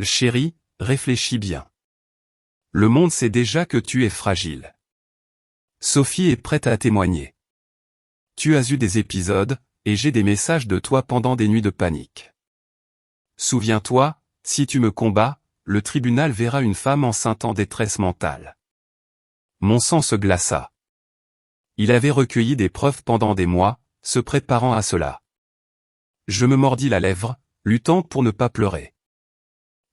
Chérie, réfléchis bien. Le monde sait déjà que tu es fragile. Sophie est prête à témoigner. Tu as eu des épisodes, et j'ai des messages de toi pendant des nuits de panique. Souviens-toi, si tu me combats, le tribunal verra une femme enceinte en détresse mentale. Mon sang se glaça. Il avait recueilli des preuves pendant des mois, se préparant à cela. Je me mordis la lèvre, luttant pour ne pas pleurer.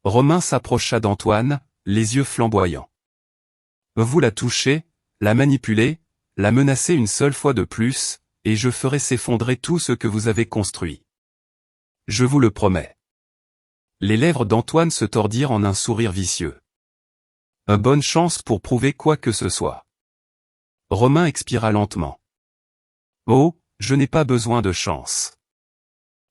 Romain s'approcha d'Antoine, les yeux flamboyants. Vous la touchez, la manipulez, la menacez une seule fois de plus, et je ferai s'effondrer tout ce que vous avez construit. Je vous le promets. Les lèvres d'Antoine se tordirent en un sourire vicieux. Bonne chance pour prouver quoi que ce soit. Romain expira lentement. Oh, je n'ai pas besoin de chance.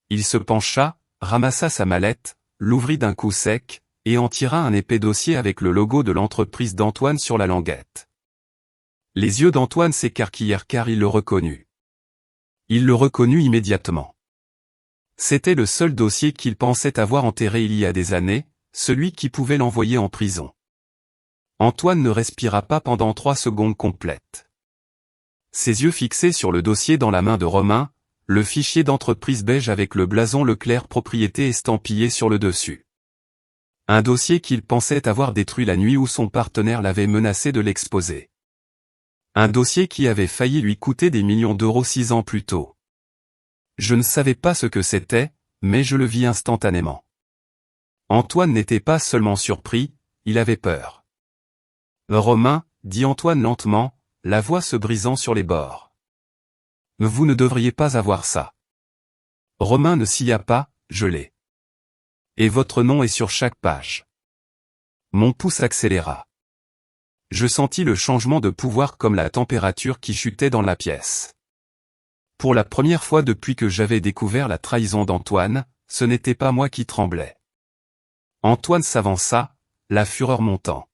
Il se pencha, ramassa sa mallette, l'ouvrit d'un coup sec, et en tira un épais dossier avec le logo de l'entreprise d'Antoine sur la languette. Les yeux d'Antoine s'écarquillèrent car il le reconnut. Il le reconnut immédiatement. C'était le seul dossier qu'il pensait avoir enterré il y a des années, celui qui pouvait l'envoyer en prison. Antoine ne respira pas pendant 3 secondes complètes. Ses yeux fixés sur le dossier dans la main de Romain, le fichier d'entreprise beige avec le blason Leclerc propriété estampillé sur le dessus. Un dossier qu'il pensait avoir détruit la nuit où son partenaire l'avait menacé de l'exposer. Un dossier qui avait failli lui coûter des millions d'euros 6 ans plus tôt. Je ne savais pas ce que c'était, mais je le vis instantanément. Antoine n'était pas seulement surpris, il avait peur. Romain, dit Antoine lentement, la voix se brisant sur les bords. Vous ne devriez pas avoir ça. Romain ne sia pas, je l'ai. Et votre nom est sur chaque page. Mon pouls s'accéléra. Je sentis le changement de pouvoir comme la température qui chutait dans la pièce. Pour la première fois depuis que j'avais découvert la trahison d'Antoine, ce n'était pas moi qui tremblais. Antoine s'avança, la fureur montant.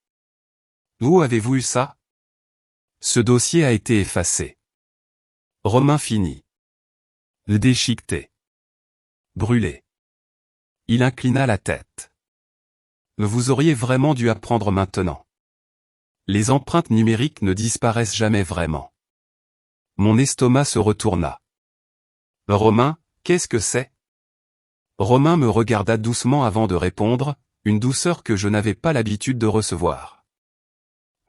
Où avez-vous eu ça? Ce dossier a été effacé. Romain finit. Déchiqueté. Brûlé. Il inclina la tête. Vous auriez vraiment dû apprendre maintenant. Les empreintes numériques ne disparaissent jamais vraiment. Mon estomac se retourna. Romain, qu'est-ce que c'est? Romain me regarda doucement avant de répondre, une douceur que je n'avais pas l'habitude de recevoir.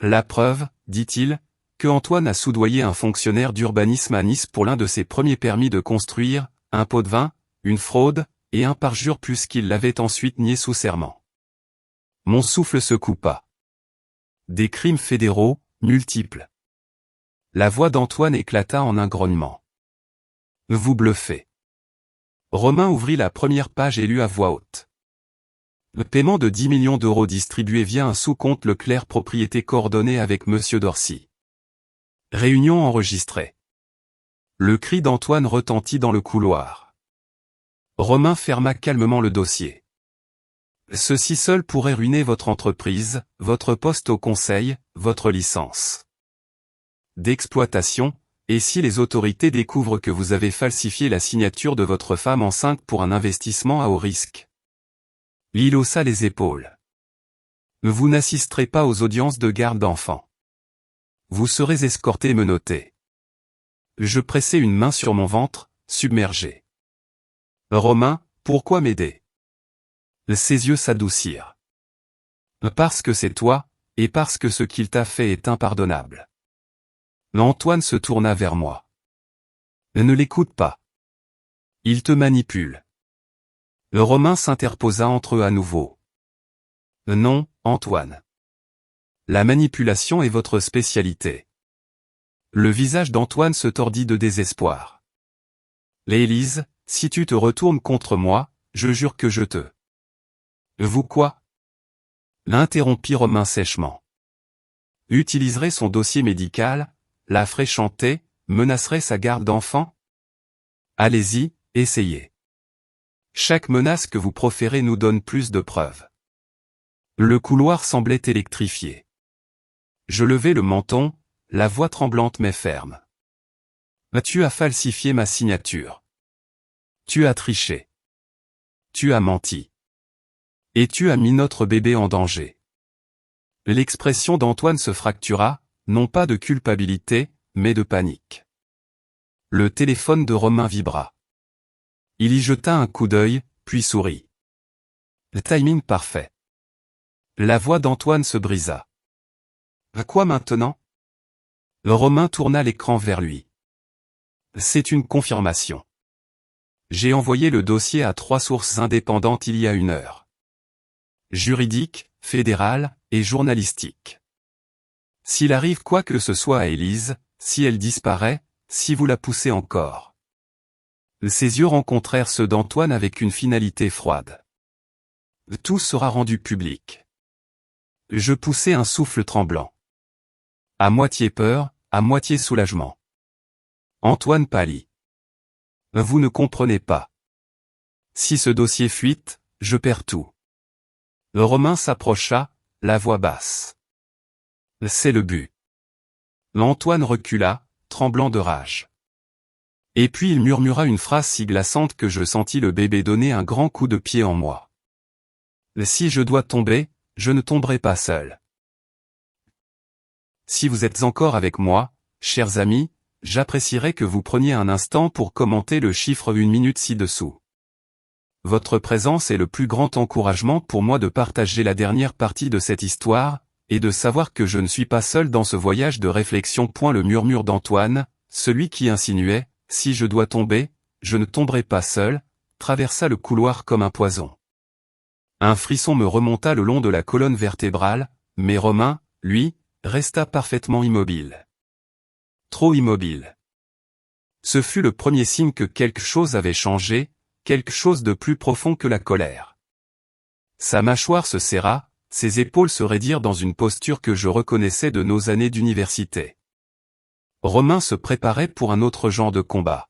La preuve, dit-il, que Antoine a soudoyé un fonctionnaire d'urbanisme à Nice pour l'un de ses premiers permis de construire, un pot de vin, une fraude, et un parjure plus qu'il l'avait ensuite nié sous serment. Mon souffle se coupa. Des crimes fédéraux, multiples. La voix d'Antoine éclata en un grognement. Vous bluffez. Romain ouvrit la première page et lut à voix haute. Le paiement de 10 millions d'euros distribué via un sous-compte Leclerc propriété coordonnée avec Monsieur Dorcy. Réunion enregistrée. Le cri d'Antoine retentit dans le couloir. Romain ferma calmement le dossier. Ceci seul pourrait ruiner votre entreprise, votre poste au conseil, votre licence d'exploitation, et si les autorités découvrent que vous avez falsifié la signature de votre femme enceinte pour un investissement à haut risque. Il haussa les épaules. Vous n'assisterez pas aux audiences de garde d'enfants. Vous serez escorté et menotté. Je pressai une main sur mon ventre, submergé. Romain, pourquoi m'aider? Ses yeux s'adoucirent. Parce que c'est toi, et parce que ce qu'il t'a fait est impardonnable. Antoine se tourna vers moi. Ne l'écoute pas. Il te manipule. Romain s'interposa entre eux à nouveau. Non, Antoine. La manipulation est votre spécialité. Le visage d'Antoine se tordit de désespoir. Élise, si tu te retournes contre moi, je jure que je te... Vous quoi? L'interrompit Romain sèchement. Utiliserait son dossier médical, la ferait chanter, menacerait sa garde d'enfant? Allez-y, essayez. Chaque menace que vous proférez nous donne plus de preuves. Le couloir semblait électrifié. Je levai le menton, la voix tremblante mais ferme. Tu as falsifié ma signature. Tu as triché. Tu as menti. Et tu as mis notre bébé en danger. L'expression d'Antoine se fractura, non pas de culpabilité, mais de panique. Le téléphone de Romain vibra. Il y jeta un coup d'œil, puis sourit. Le timing parfait. La voix d'Antoine se brisa. Quoi maintenant? Romain tourna l'écran vers lui. C'est une confirmation. J'ai envoyé le dossier à 3 sources indépendantes il y a 1 heure. Juridique, fédérale, et journalistique. S'il arrive quoi que ce soit à Élise, si elle disparaît, si vous la poussez encore. Ses yeux rencontrèrent ceux d'Antoine avec une finalité froide. Tout sera rendu public. Je poussai un souffle tremblant. À moitié peur, à moitié soulagement. Antoine pâlit. Vous ne comprenez pas. Si ce dossier fuite, je perds tout. Romain s'approcha, la voix basse. C'est le but. Antoine recula, tremblant de rage. Et puis il murmura une phrase si glaçante que je sentis le bébé donner un grand coup de pied en moi. Si je dois tomber, je ne tomberai pas seul. Si vous êtes encore avec moi, chers amis, j'apprécierais que vous preniez un instant pour commenter le chiffre 1 minute ci-dessous. Votre présence est le plus grand encouragement pour moi de partager la dernière partie de cette histoire, et de savoir que je ne suis pas seul dans ce voyage de réflexion. Le murmure d'Antoine, celui qui insinuait, si je dois tomber, je ne tomberai pas seul, traversa le couloir comme un poison. Un frisson me remonta le long de la colonne vertébrale, mais Romain, lui, resta parfaitement immobile. Trop immobile. Ce fut le premier signe que quelque chose avait changé, quelque chose de plus profond que la colère. Sa mâchoire se serra, ses épaules se raidirent dans une posture que je reconnaissais de nos années d'université. Romain se préparait pour un autre genre de combat.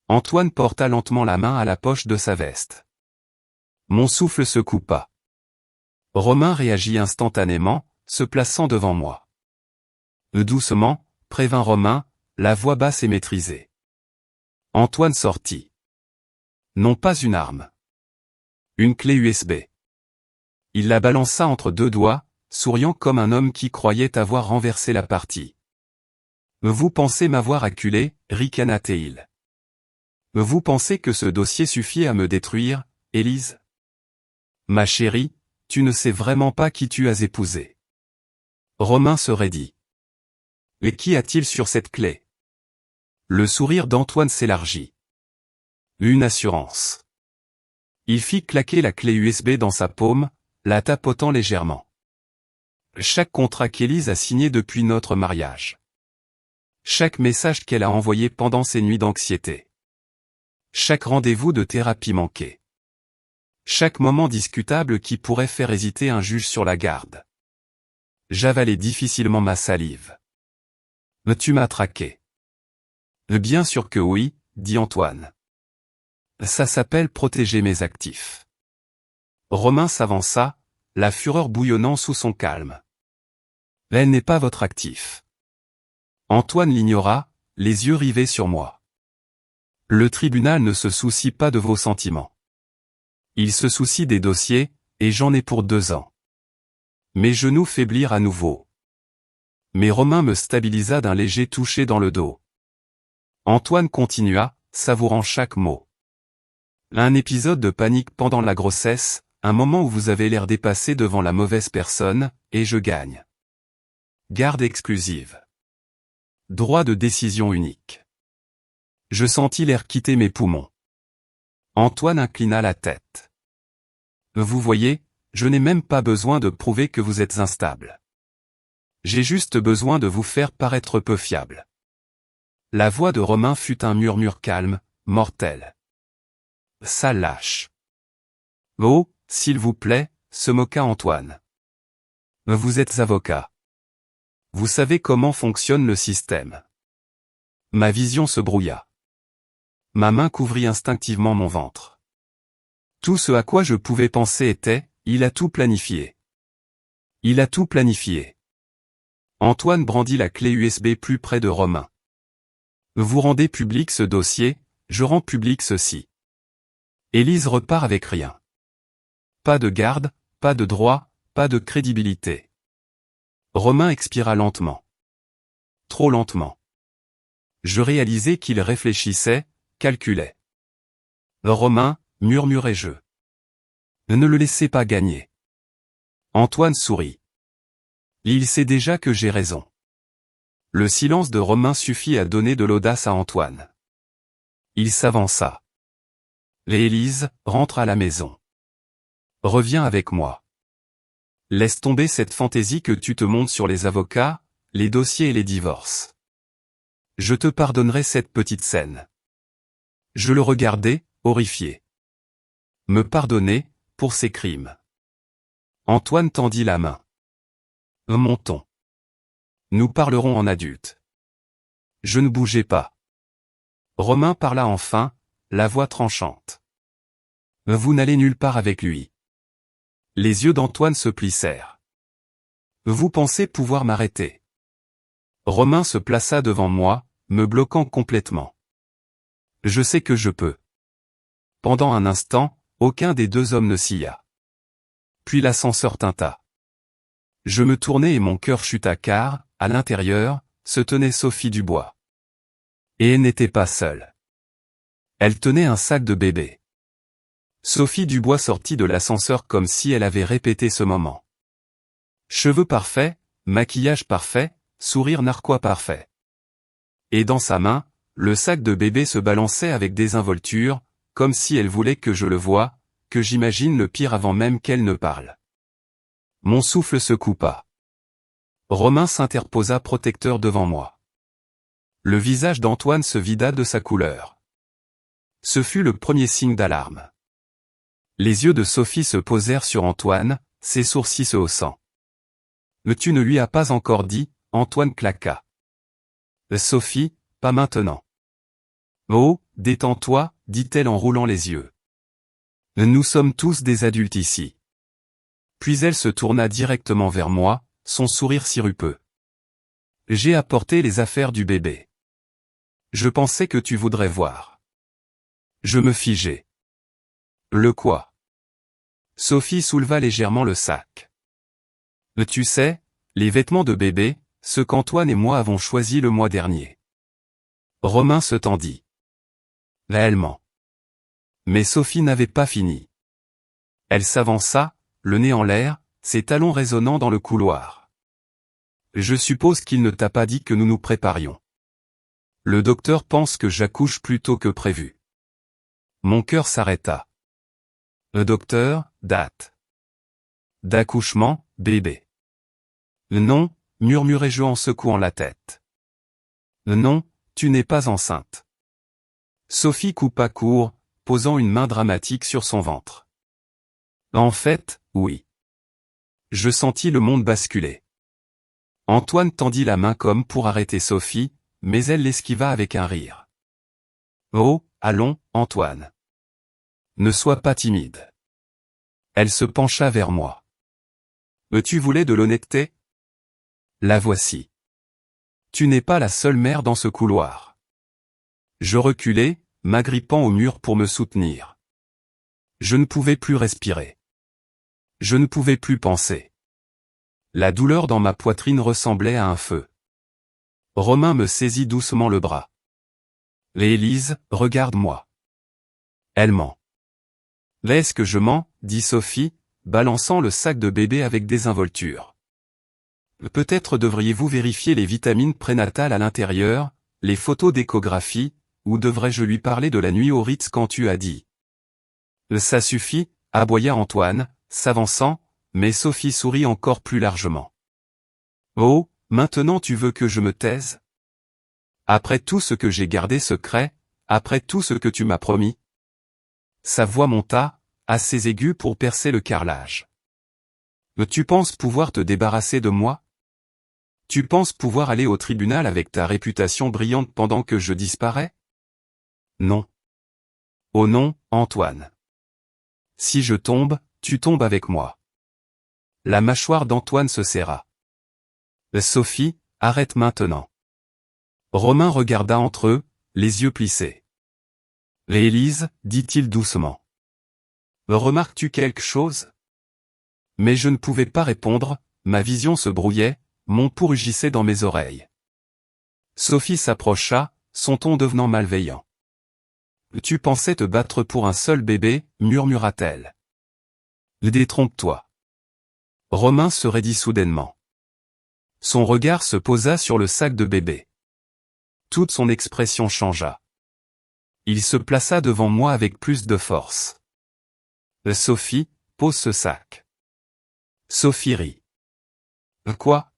Antoine porta lentement la main à la poche de sa veste. Mon souffle se coupa. Romain réagit instantanément, se plaçant devant moi. Doucement, prévint Romain, la voix basse et maîtrisée. Antoine sortit. Non pas une arme. Une clé USB. Il la balança entre 2 doigts, souriant comme un homme qui croyait avoir renversé la partie. Vous pensez m'avoir acculé, ricana-t-il. Vous pensez que ce dossier suffit à me détruire, Élise? Ma chérie, tu ne sais vraiment pas qui tu as épousé. Romain se raidit. Et qui a-t-il sur cette clé? Le sourire d'Antoine s'élargit. Une assurance. Il fit claquer la clé USB dans sa paume, la tapotant légèrement. Chaque contrat qu'Élise a signé depuis notre mariage. Chaque message qu'elle a envoyé pendant ses nuits d'anxiété. Chaque rendez-vous de thérapie manqué. Chaque moment discutable qui pourrait faire hésiter un juge sur la garde. J'avalai difficilement ma salive. Tu m'as traqué. Bien sûr que oui, dit Antoine. Ça s'appelle protéger mes actifs. Romain s'avança, la fureur bouillonnant sous son calme. Elle n'est pas votre actif. Antoine l'ignora, les yeux rivés sur moi. Le tribunal ne se soucie pas de vos sentiments. Il se soucie des dossiers, et j'en ai pour 2 ans. Mes genoux faiblirent à nouveau. Mais Romain me stabilisa d'un léger toucher dans le dos. Antoine continua, savourant chaque mot. Un épisode de panique pendant la grossesse, un moment où vous avez l'air dépassé devant la mauvaise personne, et je gagne. Garde exclusive. Droit de décision unique. Je sentis l'air quitter mes poumons. Antoine inclina la tête. Vous voyez, je n'ai même pas besoin de prouver que vous êtes instable. J'ai juste besoin de vous faire paraître peu fiable. La voix de Romain fut un murmure calme, mortel. Ça lâche. Oh, s'il vous plaît, se moqua Antoine. Vous êtes avocat. Vous savez comment fonctionne le système. Ma vision se brouilla. Ma main couvrit instinctivement mon ventre. Tout ce à quoi je pouvais penser était, il a tout planifié. Il a tout planifié. Antoine brandit la clé USB plus près de Romain. Vous rendez public ce dossier, je rends public ceci. Élise repart avec rien. Pas de garde, pas de droit, pas de crédibilité. Romain expira lentement. Trop lentement. Je réalisai qu'il réfléchissait, calculait. Romain, murmurai-je. Ne le laissez pas gagner. Antoine sourit. Il sait déjà que j'ai raison. Le silence de Romain suffit à donner de l'audace à Antoine. Il s'avança. Élise, rentre à la maison. Reviens avec moi. Laisse tomber cette fantaisie que tu te montes sur les avocats, les dossiers et les divorces. Je te pardonnerai cette petite scène. Je le regardai, horrifié. Me pardonner, pour ces crimes. Antoine tendit la main. Montons. Nous parlerons en adulte. Je ne bougeai pas. Romain parla enfin, la voix tranchante. Vous n'allez nulle part avec lui. Les yeux d'Antoine se plissèrent. Vous pensez pouvoir m'arrêter. Romain se plaça devant moi, me bloquant complètement. Je sais que je peux. Pendant un instant, aucun des 2 hommes ne scia. Puis l'ascenseur tinta. Je me tournai et mon cœur chuta car, à l'intérieur, se tenait Sophie Dubois. Et elle n'était pas seule. Elle tenait un sac de bébé. Sophie Dubois sortit de l'ascenseur comme si elle avait répété ce moment. Cheveux parfaits, maquillage parfait, sourire narquois parfait. Et dans sa main, le sac de bébé se balançait avec désinvolture, comme si elle voulait que je le voie, que j'imagine le pire avant même qu'elle ne parle. Mon souffle se coupa. Romain s'interposa protecteur devant moi. Le visage d'Antoine se vida de sa couleur. Ce fut le premier signe d'alarme. Les yeux de Sophie se posèrent sur Antoine, ses sourcils se haussant. Tu ne lui as pas encore dit, Antoine claqua. Sophie, pas maintenant. Oh, détends-toi, dit-elle en roulant les yeux. Nous sommes tous des adultes ici. Puis elle se tourna directement vers moi, son sourire sirupeux. J'ai apporté les affaires du bébé. Je pensais que tu voudrais voir. Je me figeai. Le quoi? Sophie souleva légèrement le sac. Tu sais, les vêtements de bébé, ceux qu'Antoine et moi avons choisis le mois dernier. Romain se tendit. Réellement. Mais Sophie n'avait pas fini. Elle s'avança, le nez en l'air, ses talons résonnant dans le couloir. Je suppose qu'il ne t'a pas dit que nous nous préparions. Le docteur pense que j'accouche plus tôt que prévu. Mon cœur s'arrêta. Le docteur, date. D'accouchement, bébé. Non, murmurai-je en secouant la tête. Non, tu n'es pas enceinte. Sophie coupa court, posant une main dramatique sur son ventre. En fait, oui. Je sentis le monde basculer. Antoine tendit la main comme pour arrêter Sophie, mais elle l'esquiva avec un rire. Oh, allons, Antoine. Ne sois pas timide. Elle se pencha vers moi. Tu voulais de l'honnêteté? La voici. Tu n'es pas la seule mère dans ce couloir. Je reculai, m'agrippant au mur pour me soutenir. Je ne pouvais plus respirer. Je ne pouvais plus penser. La douleur dans ma poitrine ressemblait à un feu. Romain me saisit doucement le bras. Élise, regarde-moi. Elle ment. Est-ce que je mens, dit Sophie, balançant le sac de bébé avec désinvolture. Peut-être devriez-vous vérifier les vitamines prénatales à l'intérieur, les photos d'échographie, ou devrais-je lui parler de la nuit au Ritz quand tu as dit. Ça suffit, aboya Antoine, s'avançant, mais Sophie sourit encore plus largement. Oh, maintenant tu veux que je me taise? Après tout ce que j'ai gardé secret, après tout ce que tu m'as promis? Sa voix monta, assez aiguë pour percer le carrelage. Tu penses pouvoir te débarrasser de moi? Tu penses pouvoir aller au tribunal avec ta réputation brillante pendant que je disparais? Non. Oh non, Antoine. Si je tombe, tu tombes avec moi. La mâchoire d'Antoine se serra. Sophie, arrête maintenant. Romain regarda entre eux, les yeux plissés. Élise, dit-il doucement. Remarques-tu quelque chose? Mais je ne pouvais pas répondre, ma vision se brouillait, mon pouls rugissait dans mes oreilles. Sophie s'approcha, son ton devenant malveillant. Tu pensais te battre pour un seul bébé, murmura-t-elle. Détrompe-toi. Romain se raidit soudainement. Son regard se posa sur le sac de bébé. Toute son expression changea. Il se plaça devant moi avec plus de force. Sophie, pose ce sac. Sophie rit. Quoi?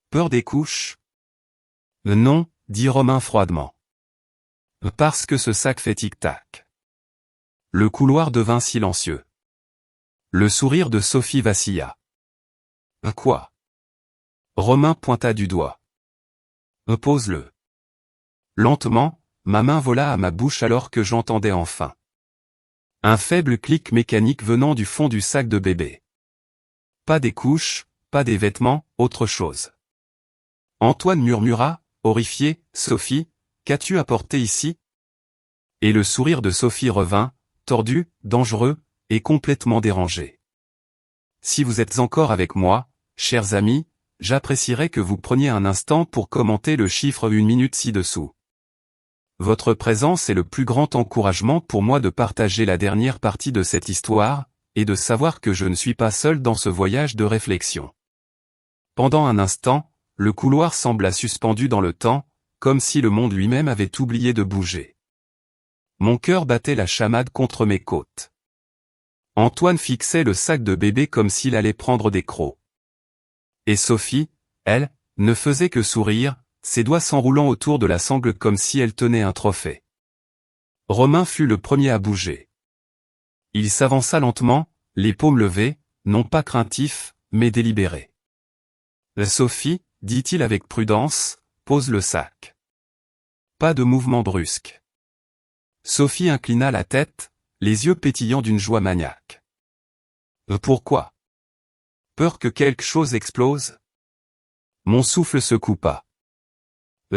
Peur des couches? Non, dit Romain froidement. Parce que ce sac fait tic-tac. Le couloir devint silencieux. Le sourire de Sophie vacilla. Quoi? Romain pointa du doigt. Pose-le. Lentement, ma main vola à ma bouche alors que j'entendais enfin un faible clic mécanique venant du fond du sac de bébé. Pas des couches, pas des vêtements, autre chose. Antoine murmura, horrifié, Sophie, qu'as-tu apporté ici? Et le sourire de Sophie revint, tordu, dangereux, et complètement dérangé. Si vous êtes encore avec moi, chers amis, j'apprécierais que vous preniez un instant pour commenter le chiffre 1 minute ci-dessous. Votre présence est le plus grand encouragement pour moi de partager la dernière partie de cette histoire, et de savoir que je ne suis pas seul dans ce voyage de réflexion. Pendant un instant, le couloir sembla suspendu dans le temps, comme si le monde lui-même avait oublié de bouger. Mon cœur battait la chamade contre mes côtes. Antoine fixait le sac de bébé comme s'il allait prendre des crocs. Et Sophie, elle, ne faisait que sourire, ses doigts s'enroulant autour de la sangle comme si elle tenait un trophée. Romain fut le premier à bouger. Il s'avança lentement, les paumes levées, non pas craintif, mais délibéré. Sophie, dit-il avec prudence, pose le sac. Pas de mouvement brusque. Sophie inclina la tête, les yeux pétillants d'une joie maniaque. Pourquoi? Peur que quelque chose explose? Mon souffle se coupa.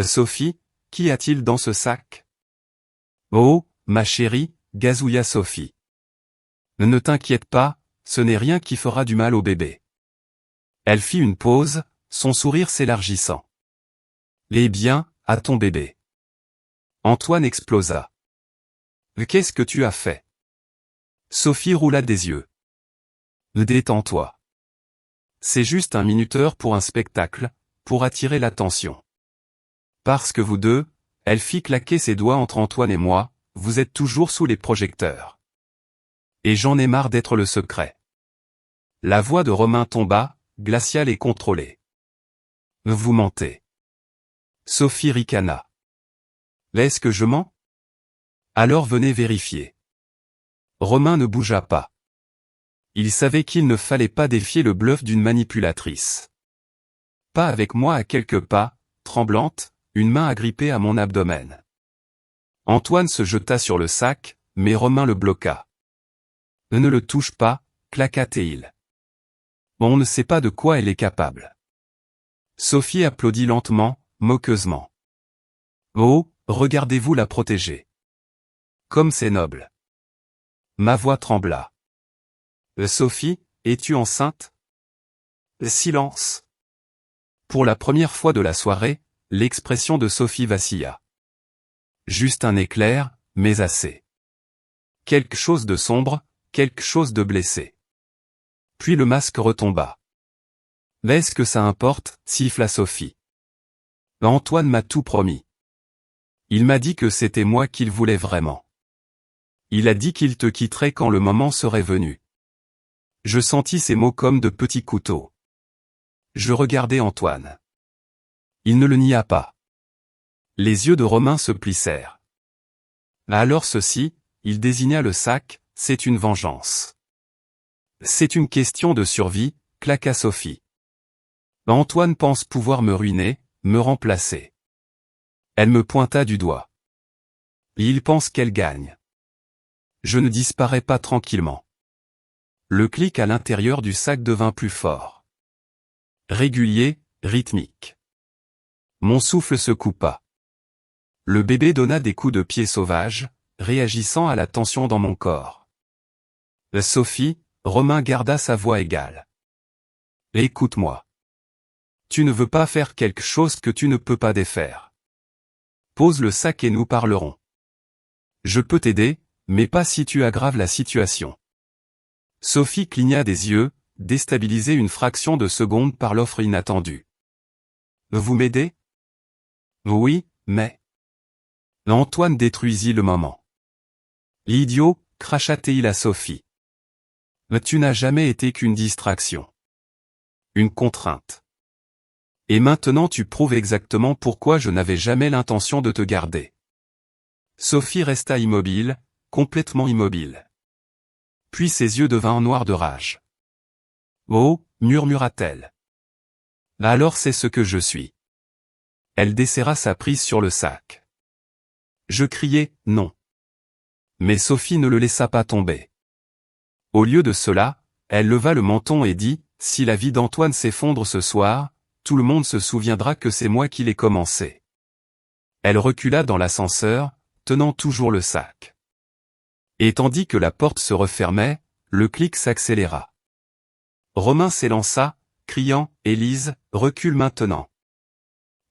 Sophie, qu'y a-t-il dans ce sac? Oh, ma chérie, gazouilla Sophie. Ne t'inquiète pas, ce n'est rien qui fera du mal au bébé. Elle fit une pause, son sourire s'élargissant. Eh bien, à ton bébé. Antoine explosa. Qu'est-ce que tu as fait? Sophie roula des yeux. Détends-toi. C'est juste un minuteur pour un spectacle, pour attirer l'attention. Parce que vous deux, elle fit claquer ses doigts entre Antoine et moi, vous êtes toujours sous les projecteurs. Et j'en ai marre d'être le secret. La voix de Romain tomba, glaciale et contrôlée. Vous mentez. Sophie ricana. Est-ce que je mens? Alors venez vérifier. Romain ne bougea pas. Il savait qu'il ne fallait pas défier le bluff d'une manipulatrice. pas avec moi à quelques pas, tremblante, une main agrippée à mon abdomen. Antoine se jeta sur le sac, mais Romain le bloqua. Ne le touche pas, claqua-t-il. On ne sait pas de quoi elle est capable. Sophie applaudit lentement, moqueusement. Oh, regardez-vous la protéger. Comme c'est noble. Ma voix trembla. Sophie, es-tu enceinte? Silence. Pour la première fois de la soirée, l'expression de Sophie vacilla. Juste un éclair, mais assez. Quelque chose de sombre, quelque chose de blessé. Puis le masque retomba. Est-ce que ça importe, siffla Sophie. Antoine m'a tout promis. Il m'a dit que c'était moi qu'il voulait vraiment. Il a dit qu'il te quitterait quand le moment serait venu. Je sentis ces mots comme de petits couteaux. Je regardai Antoine. Il ne le nia pas. Les yeux de Romain se plissèrent. Alors ceci, il désigna le sac, c'est une vengeance. C'est une question de survie, claqua Sophie. Antoine pense pouvoir me ruiner, me remplacer. Elle me pointa du doigt. Il pense qu'elle gagne. Je ne disparais pas tranquillement. Le clic à l'intérieur du sac devint plus fort. Régulier, rythmique. Mon souffle se coupa. Le bébé donna des coups de pied sauvages, réagissant à la tension dans mon corps. Sophie, Romain garda sa voix égale. Écoute-moi. Tu ne veux pas faire quelque chose que tu ne peux pas défaire. Pose le sac et nous parlerons. Je peux t'aider, mais pas si tu aggraves la situation. Sophie cligna des yeux, déstabilisée une fraction de seconde par l'offre inattendue. Vous m'aidez? Oui, mais... Antoine détruisit le moment. Idiot, cracha-t-il à Sophie. Tu n'as jamais été qu'une distraction. Une contrainte. Et maintenant tu prouves exactement pourquoi je n'avais jamais l'intention de te garder. Sophie resta immobile, complètement immobile. Puis ses yeux devinrent noirs de rage. Oh, murmura-t-elle. Alors c'est ce que je suis. Elle desserra sa prise sur le sac. Je criai, non. Mais Sophie ne le laissa pas tomber. Au lieu de cela, elle leva le menton et dit, si la vie d'Antoine s'effondre ce soir, tout le monde se souviendra que c'est moi qui l'ai commencé. Elle recula dans l'ascenseur, tenant toujours le sac. Et tandis que la porte se refermait, le clic s'accéléra. Romain s'élança, criant, Élise, recule maintenant.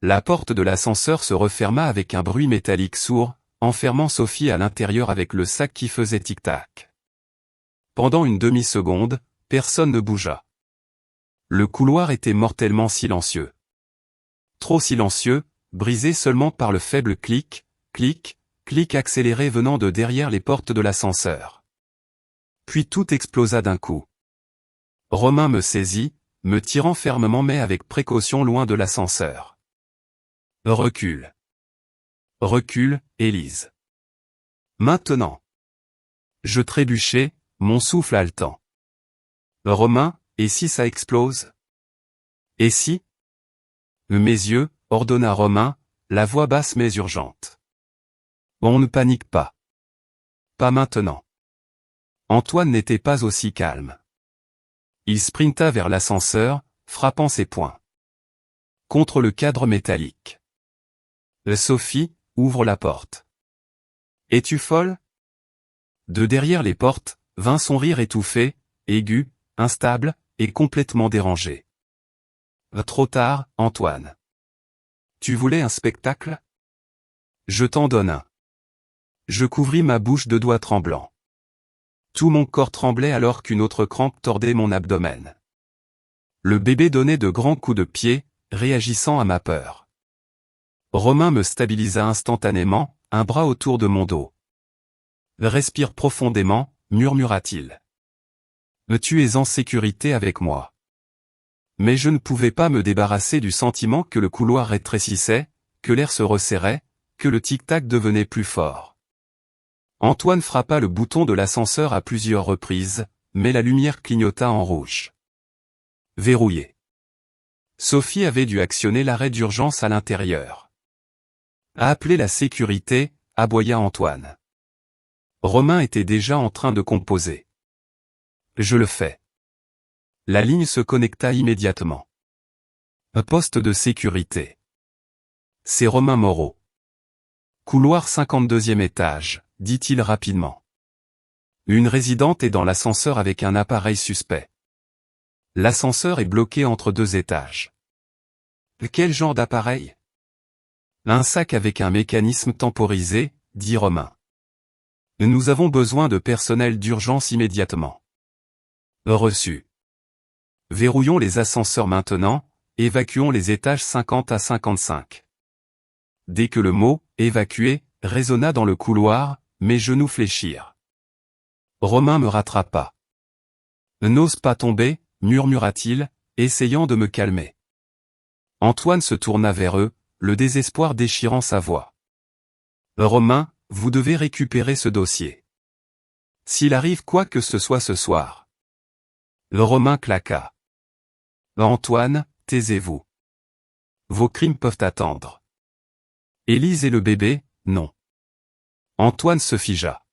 La porte de l'ascenseur se referma avec un bruit métallique sourd, enfermant Sophie à l'intérieur avec le sac qui faisait tic-tac. Pendant une demi-seconde, personne ne bougea. Le couloir était mortellement silencieux. Trop silencieux, brisé seulement par le faible clic, clic, clic accéléré venant de derrière les portes de l'ascenseur. Puis tout explosa d'un coup. Romain me saisit, me tirant fermement mais avec précaution loin de l'ascenseur. Recule. Recule, Élise. Maintenant. Je trébuchai, mon souffle haletant. Romain, et si ça explose? Et si? Mes yeux, ordonna Romain, la voix basse mais urgente. On ne panique pas. Pas maintenant. Antoine n'était pas aussi calme. Il sprinta vers l'ascenseur, frappant ses poings contre le cadre métallique. Sophie, ouvre la porte. Es-tu folle? De derrière les portes, vint son rire étouffé, aigu, instable, et complètement dérangé. Trop tard, Antoine. Tu voulais un spectacle? Je t'en donne un. Je couvris ma bouche de doigts tremblants. Tout mon corps tremblait alors qu'une autre crampe tordait mon abdomen. Le bébé donnait de grands coups de pied, réagissant à ma peur. Romain me stabilisa instantanément, un bras autour de mon dos. Respire profondément, murmura-t-il. Tu es en sécurité avec moi. Mais je ne pouvais pas me débarrasser du sentiment que le couloir rétrécissait, que l'air se resserrait, que le tic-tac devenait plus fort. Antoine frappa le bouton de l'ascenseur à plusieurs reprises, mais la lumière clignota en rouge. Verrouillé. Sophie avait dû actionner l'arrêt d'urgence à l'intérieur. A appelé la sécurité, aboya Antoine. Romain était déjà en train de composer. Je le fais. La ligne se connecta immédiatement. Un poste de sécurité. C'est Romain Moreau. Couloir 52e étage, dit-il rapidement. Une résidente est dans l'ascenseur avec un appareil suspect. L'ascenseur est bloqué entre 2 étages. Quel genre d'appareil? Un sac avec un mécanisme temporisé, dit Romain. Nous avons besoin de personnel d'urgence immédiatement. Reçu. Verrouillons les ascenseurs maintenant, évacuons les étages 50 à 55. Dès que le mot « évacuer » résonna dans le couloir, mes genoux fléchirent. Romain me rattrapa. N'ose pas tomber, murmura-t-il, essayant de me calmer. Antoine se tourna vers eux, le désespoir déchirant sa voix. Romain, vous devez récupérer ce dossier. S'il arrive quoi que ce soit ce soir. Romain claqua. Antoine, taisez-vous. Vos crimes peuvent attendre. Élise et le bébé, non. Antoine se figea.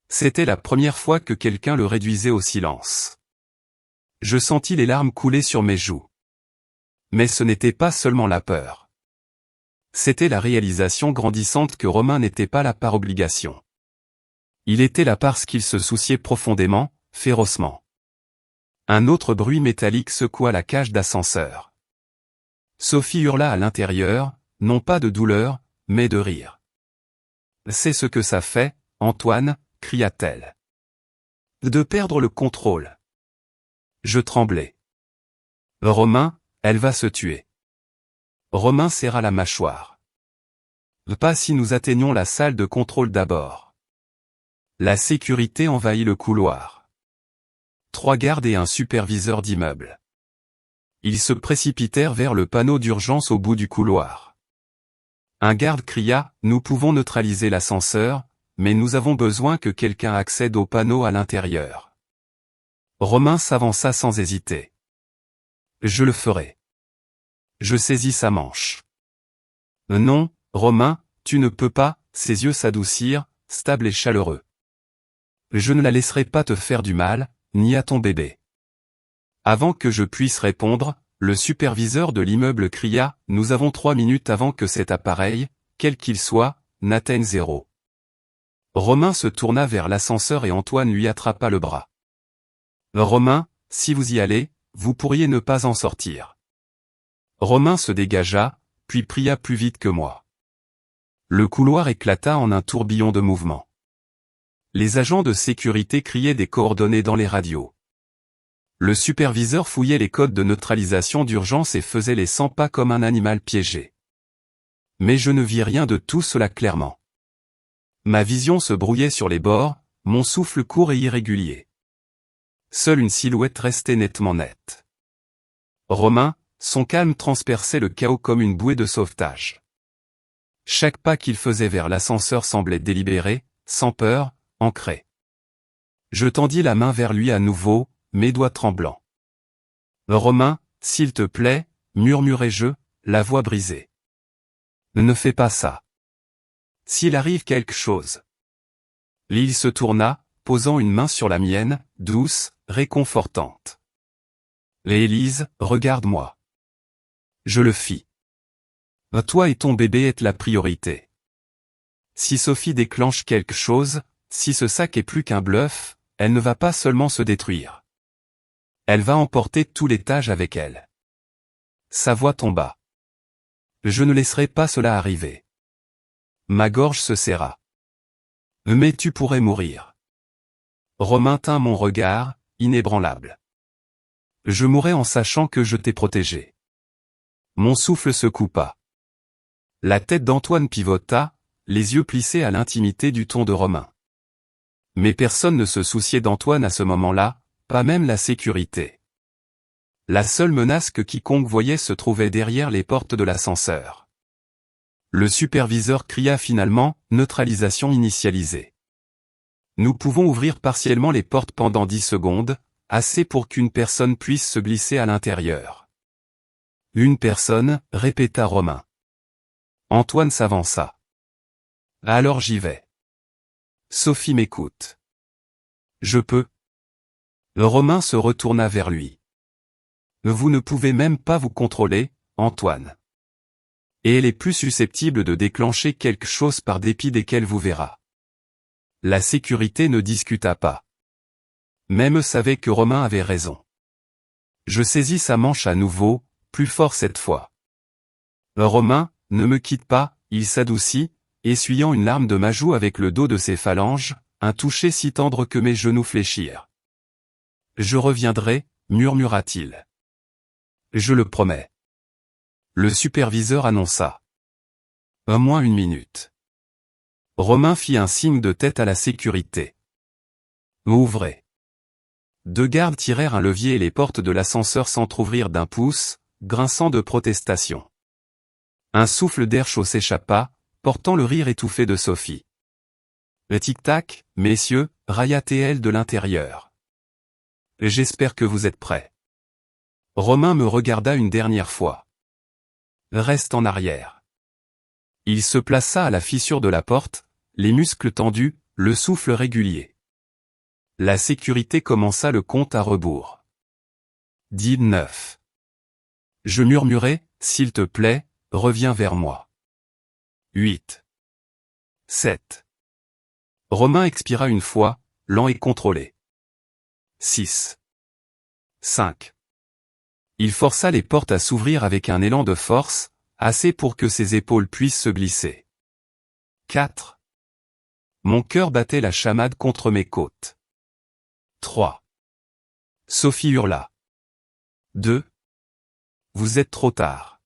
C'était la première fois que quelqu'un le réduisait au silence. Je sentis les larmes couler sur mes joues. Mais ce n'était pas seulement la peur. C'était la réalisation grandissante que Romain n'était pas là par obligation. Il était là parce qu'il se souciait profondément, férocement. Un autre bruit métallique secoua la cage d'ascenseur. Sophie hurla à l'intérieur, non pas de douleur, mais de rire. « C'est ce que ça fait, Antoine » cria-t-elle. « De perdre le contrôle. » Je tremblais. « Romain, elle va se tuer. » Romain serra la mâchoire. « Pas si nous atteignions la salle de contrôle d'abord. » La sécurité envahit le couloir. 3 gardes et un superviseur d'immeuble. Ils se précipitèrent vers le panneau d'urgence au bout du couloir. Un garde cria « Nous pouvons neutraliser l'ascenseur, mais nous avons besoin que quelqu'un accède au panneau à l'intérieur. » Romain s'avança sans hésiter. « Je le ferai. » Je saisis sa manche. « Non, Romain, tu ne peux pas » ses yeux s'adoucirent, stables et chaleureux. « Je ne la laisserai pas te faire du mal, ni à ton bébé. » Avant que je puisse répondre, le superviseur de l'immeuble cria « Nous avons 3 minutes avant que cet appareil, quel qu'il soit, n'atteigne 0. » Romain se tourna vers l'ascenseur et Antoine lui attrapa le bras. « Romain, si vous y allez, vous pourriez ne pas en sortir. » Romain se dégagea, puis pria plus vite que moi. Le couloir éclata en un tourbillon de mouvement. Les agents de sécurité criaient des coordonnées dans les radios. Le superviseur fouillait les codes de neutralisation d'urgence et faisait les 100 pas comme un animal piégé. Mais je ne vis rien de tout cela clairement. Ma vision se brouillait sur les bords, mon souffle court et irrégulier. Seule une silhouette restait nettement nette. Romain, son calme transperçait le chaos comme une bouée de sauvetage. Chaque pas qu'il faisait vers l'ascenseur semblait délibéré, sans peur, ancré. Je tendis la main vers lui à nouveau, mes doigts tremblants. « Romain, s'il te plaît, murmurai-je, la voix brisée. Ne fais pas ça. S'il arrive quelque chose. » Il se tourna, posant une main sur la mienne, douce, réconfortante. « Élise, regarde-moi. » Je le fis. « Toi et ton bébé êtes la priorité. Si Sophie déclenche quelque chose, si ce sac est plus qu'un bluff, elle ne va pas seulement se détruire. Elle va emporter tout l'étage avec elle. » Sa voix tomba. Je ne laisserai pas cela arriver. Ma gorge se serra. « Mais tu pourrais mourir. » Romain tint mon regard, inébranlable. « Je mourrai en sachant que je t'ai protégé. » Mon souffle se coupa. La tête d'Antoine pivota, les yeux plissés à l'intimité du ton de Romain. Mais personne ne se souciait d'Antoine à ce moment-là, pas même la sécurité. La seule menace que quiconque voyait se trouvait derrière les portes de l'ascenseur. Le superviseur cria finalement « Neutralisation initialisée ». Nous pouvons ouvrir partiellement les portes pendant 10 secondes, assez pour qu'une personne puisse se glisser à l'intérieur. Une personne, répéta Romain. Antoine s'avança. Alors j'y vais. Sophie m'écoute. Je peux. Romain se retourna vers lui. Vous ne pouvez même pas vous contrôler, Antoine. Et elle est plus susceptible de déclencher quelque chose par dépit desquels vous verra. La sécurité ne discuta pas. Même savait que Romain avait raison. Je saisis sa manche à nouveau, plus fort cette fois. Romain, ne me quitte pas, il s'adoucit, essuyant une larme de ma joue avec le dos de ses phalanges, un toucher si tendre que mes genoux fléchirent. Je reviendrai, murmura-t-il. Je le promets. Le superviseur annonça. Au moins 1 minute. Romain fit un signe de tête à la sécurité. Ouvrez. 2 gardes tirèrent un levier et les portes de l'ascenseur s'entr'ouvrirent d'un pouce, grinçant de protestation. Un souffle d'air chaud s'échappa, portant le rire étouffé de Sophie. Le tic-tac, messieurs, railla-t-elle de l'intérieur. J'espère que vous êtes prêts. Romain me regarda une dernière fois. Reste en arrière. Il se plaça à la fissure de la porte, les muscles tendus, le souffle régulier. La sécurité commença le compte à rebours. 9. Je murmurai, s'il te plaît, reviens vers moi. 8. 7. Romain expira une fois, lent et contrôlé. 6. 5. Il força les portes à s'ouvrir avec un élan de force, assez pour que ses épaules puissent se glisser. 4. Mon cœur battait la chamade contre mes côtes. 3. Sophie hurla. 2. Vous êtes trop tard.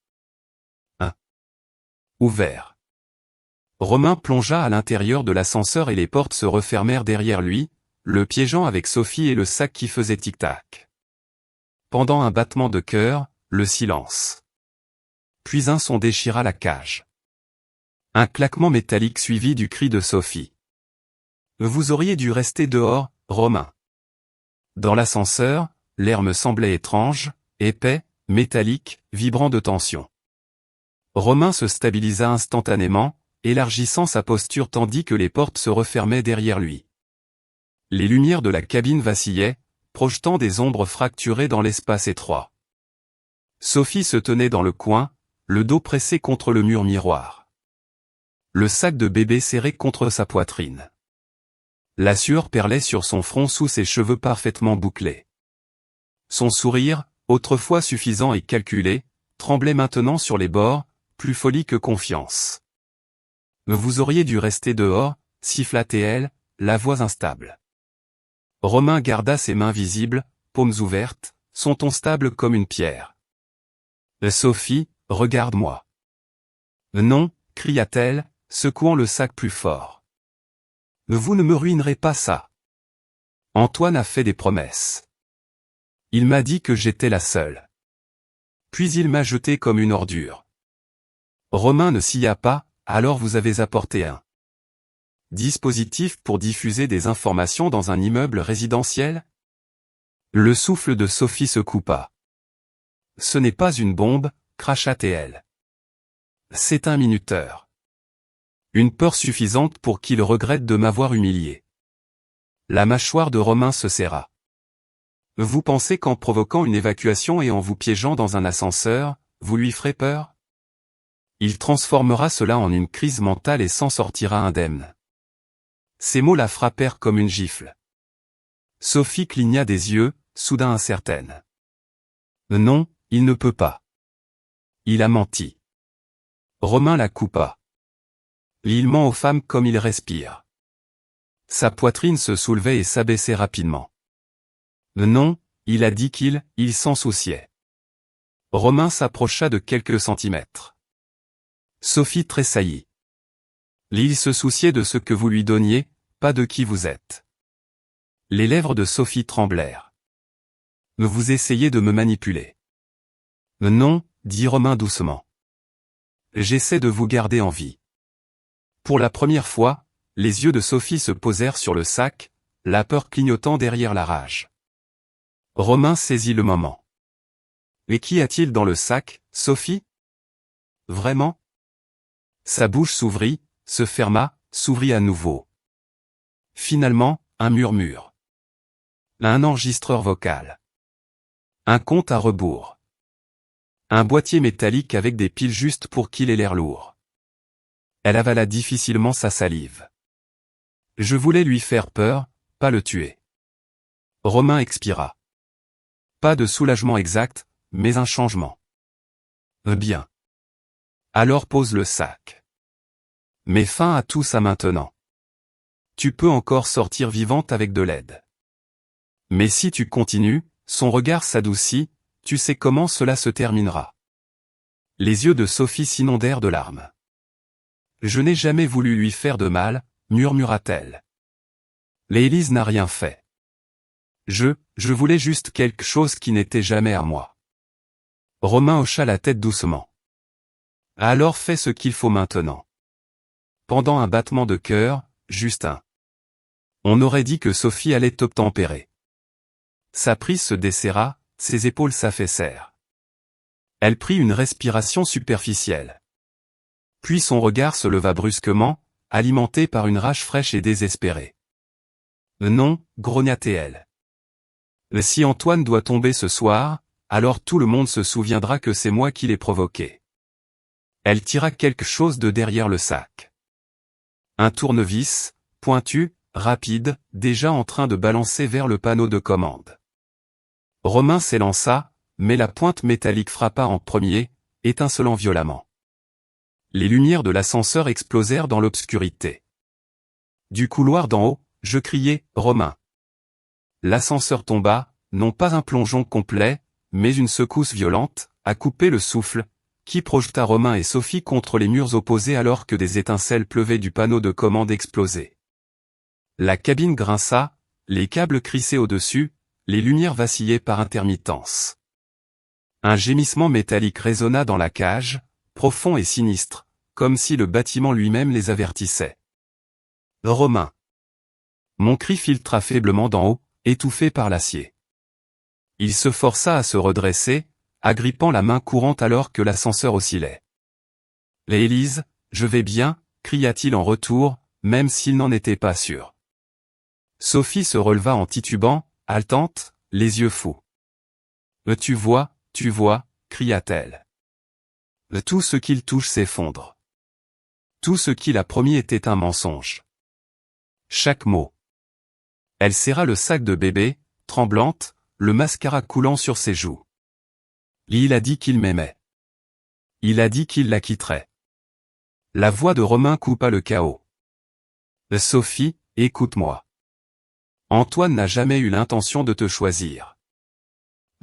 1. Ouvert. Romain plongea à l'intérieur de l'ascenseur et les portes se refermèrent derrière lui, le piégeant avec Sophie et le sac qui faisait tic-tac. Pendant un battement de cœur, le silence. Puis un son déchira la cage. Un claquement métallique suivi du cri de Sophie. Vous auriez dû rester dehors, Romain. Dans l'ascenseur, l'air me semblait étrange, épais, métallique, vibrant de tension. Romain se stabilisa instantanément, élargissant sa posture tandis que les portes se refermaient derrière lui. Les lumières de la cabine vacillaient, projetant des ombres fracturées dans l'espace étroit. Sophie se tenait dans le coin, le dos pressé contre le mur miroir. Le sac de bébé serré contre sa poitrine. La sueur perlait sur son front sous ses cheveux parfaitement bouclés. Son sourire, autrefois suffisant et calculé, tremblait maintenant sur les bords, plus folie que confiance. Vous auriez dû rester dehors, siffla-t-elle, la voix instable. Romain garda ses mains visibles, paumes ouvertes, son ton stable comme une pierre. Sophie, regarde-moi. Non, cria-t-elle, secouant le sac plus fort. Vous ne me ruinerez pas ça. Antoine a fait des promesses. Il m'a dit que j'étais la seule. Puis il m'a jeté comme une ordure. Romain ne s'y a pas, alors vous avez apporté un dispositif pour diffuser des informations dans un immeuble résidentiel? Le souffle de Sophie se coupa. Ce n'est pas une bombe, cracha-t-elle. C'est un minuteur. Une peur suffisante pour qu'il regrette de m'avoir humilié. La mâchoire de Romain se serra. Vous pensez qu'en provoquant une évacuation et en vous piégeant dans un ascenseur, vous lui ferez peur? Il transformera cela en une crise mentale et s'en sortira indemne. Ces mots la frappèrent comme une gifle. Sophie cligna des yeux, soudain incertaine. Non, il ne peut pas. Il a menti. Romain la coupa. Il ment aux femmes comme il respire. Sa poitrine se soulevait et s'abaissait rapidement. Non, il a dit qu'il s'en souciait. Romain s'approcha de quelques centimètres. Sophie tressaillit. Il se souciait de ce que vous lui donniez, pas de qui vous êtes. Les lèvres de Sophie tremblèrent. Vous essayez de me manipuler. Non, dit Romain doucement. J'essaie de vous garder en vie. Pour la première fois, les yeux de Sophie se posèrent sur le sac, la peur clignotant derrière la rage. Romain saisit le moment. Et qu'y a-t-il dans le sac, Sophie? Vraiment? Sa bouche s'ouvrit, se ferma, s'ouvrit à nouveau. Finalement, un murmure. Un enregistreur vocal. Un compte à rebours. Un boîtier métallique avec des piles juste pour qu'il ait l'air lourd. Elle avala difficilement sa salive. Je voulais lui faire peur, pas le tuer. Romain expira. Pas de soulagement exact, mais un changement. Bien. Alors pose le sac. Mets fin à tout ça maintenant. Tu peux encore sortir vivante avec de l'aide. Mais si tu continues, son regard s'adoucit, tu sais comment cela se terminera. Les yeux de Sophie s'inondèrent de larmes. Je n'ai jamais voulu lui faire de mal, murmura-t-elle. Élise n'a rien fait. Je voulais juste quelque chose qui n'était jamais à moi. Romain hocha la tête doucement. Alors fais ce qu'il faut maintenant. Pendant un battement de cœur, Justin. On aurait dit que Sophie allait obtempérer. Sa prise se desserra, ses épaules s'affaissèrent. Elle prit une respiration superficielle. Puis son regard se leva brusquement, alimenté par une rage fraîche et désespérée. Non, grogna-t-elle. Si Antoine doit tomber ce soir, alors tout le monde se souviendra que c'est moi qui l'ai provoqué. Elle tira quelque chose de derrière le sac. Un tournevis, pointu, rapide, déjà en train de balancer vers le panneau de commande. Romain s'élança, mais la pointe métallique frappa en premier, étincelant violemment. Les lumières de l'ascenseur explosèrent dans l'obscurité. Du couloir d'en haut, je criai « Romain !» L'ascenseur tomba, non pas un plongeon complet, mais une secousse violente, à couper le souffle, qui projeta Romain et Sophie contre les murs opposés alors que des étincelles pleuvaient du panneau de commande explosé. La cabine grinça, les câbles crissaient au-dessus, les lumières vacillaient par intermittence. Un gémissement métallique résonna dans la cage, profond et sinistre, comme si le bâtiment lui-même les avertissait. Romain. Mon cri filtra faiblement d'en haut, étouffé par l'acier. Il se força à se redresser, agrippant la main courante alors que l'ascenseur oscillait. « Élise, je vais bien » cria-t-il en retour, même s'il n'en était pas sûr. Sophie se releva en titubant, haletante, les yeux fous. « Tu vois » cria-t-elle. « Tout ce qu'il touche s'effondre. Tout ce qu'il a promis était un mensonge. » Chaque mot. Elle serra le sac de bébé, tremblante, le mascara coulant sur ses joues. Il a dit qu'il m'aimait. Il a dit qu'il la quitterait. La voix de Romain coupa le chaos. Sophie, écoute-moi. Antoine n'a jamais eu l'intention de te choisir.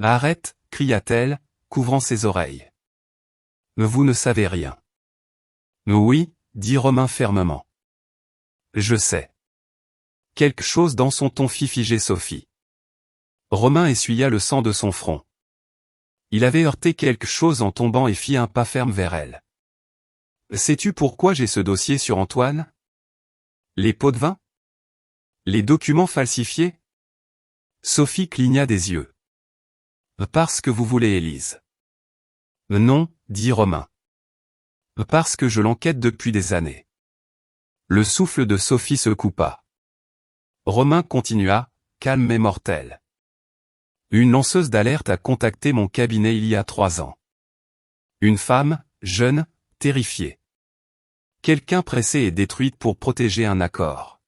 Arrête, cria-t-elle, couvrant ses oreilles. Vous ne savez rien. Oui, dit Romain fermement. Je sais. Quelque chose dans son ton fit figer Sophie. Romain essuya le sang de son front. Il avait heurté quelque chose en tombant et fit un pas ferme vers elle. Sais-tu pourquoi j'ai ce dossier sur Antoine? Les pots de vin? Les documents falsifiés? Sophie cligna des yeux. Parce que vous voulez Élise. Non, dit Romain. Parce que je l'enquête depuis des années. Le souffle de Sophie se coupa. Romain continua, calme mais mortel. Une lanceuse d'alerte a contacté mon cabinet il y a 3 ans. Une femme, jeune, terrifiée. Quelqu'un pressé et détruite pour protéger un accord.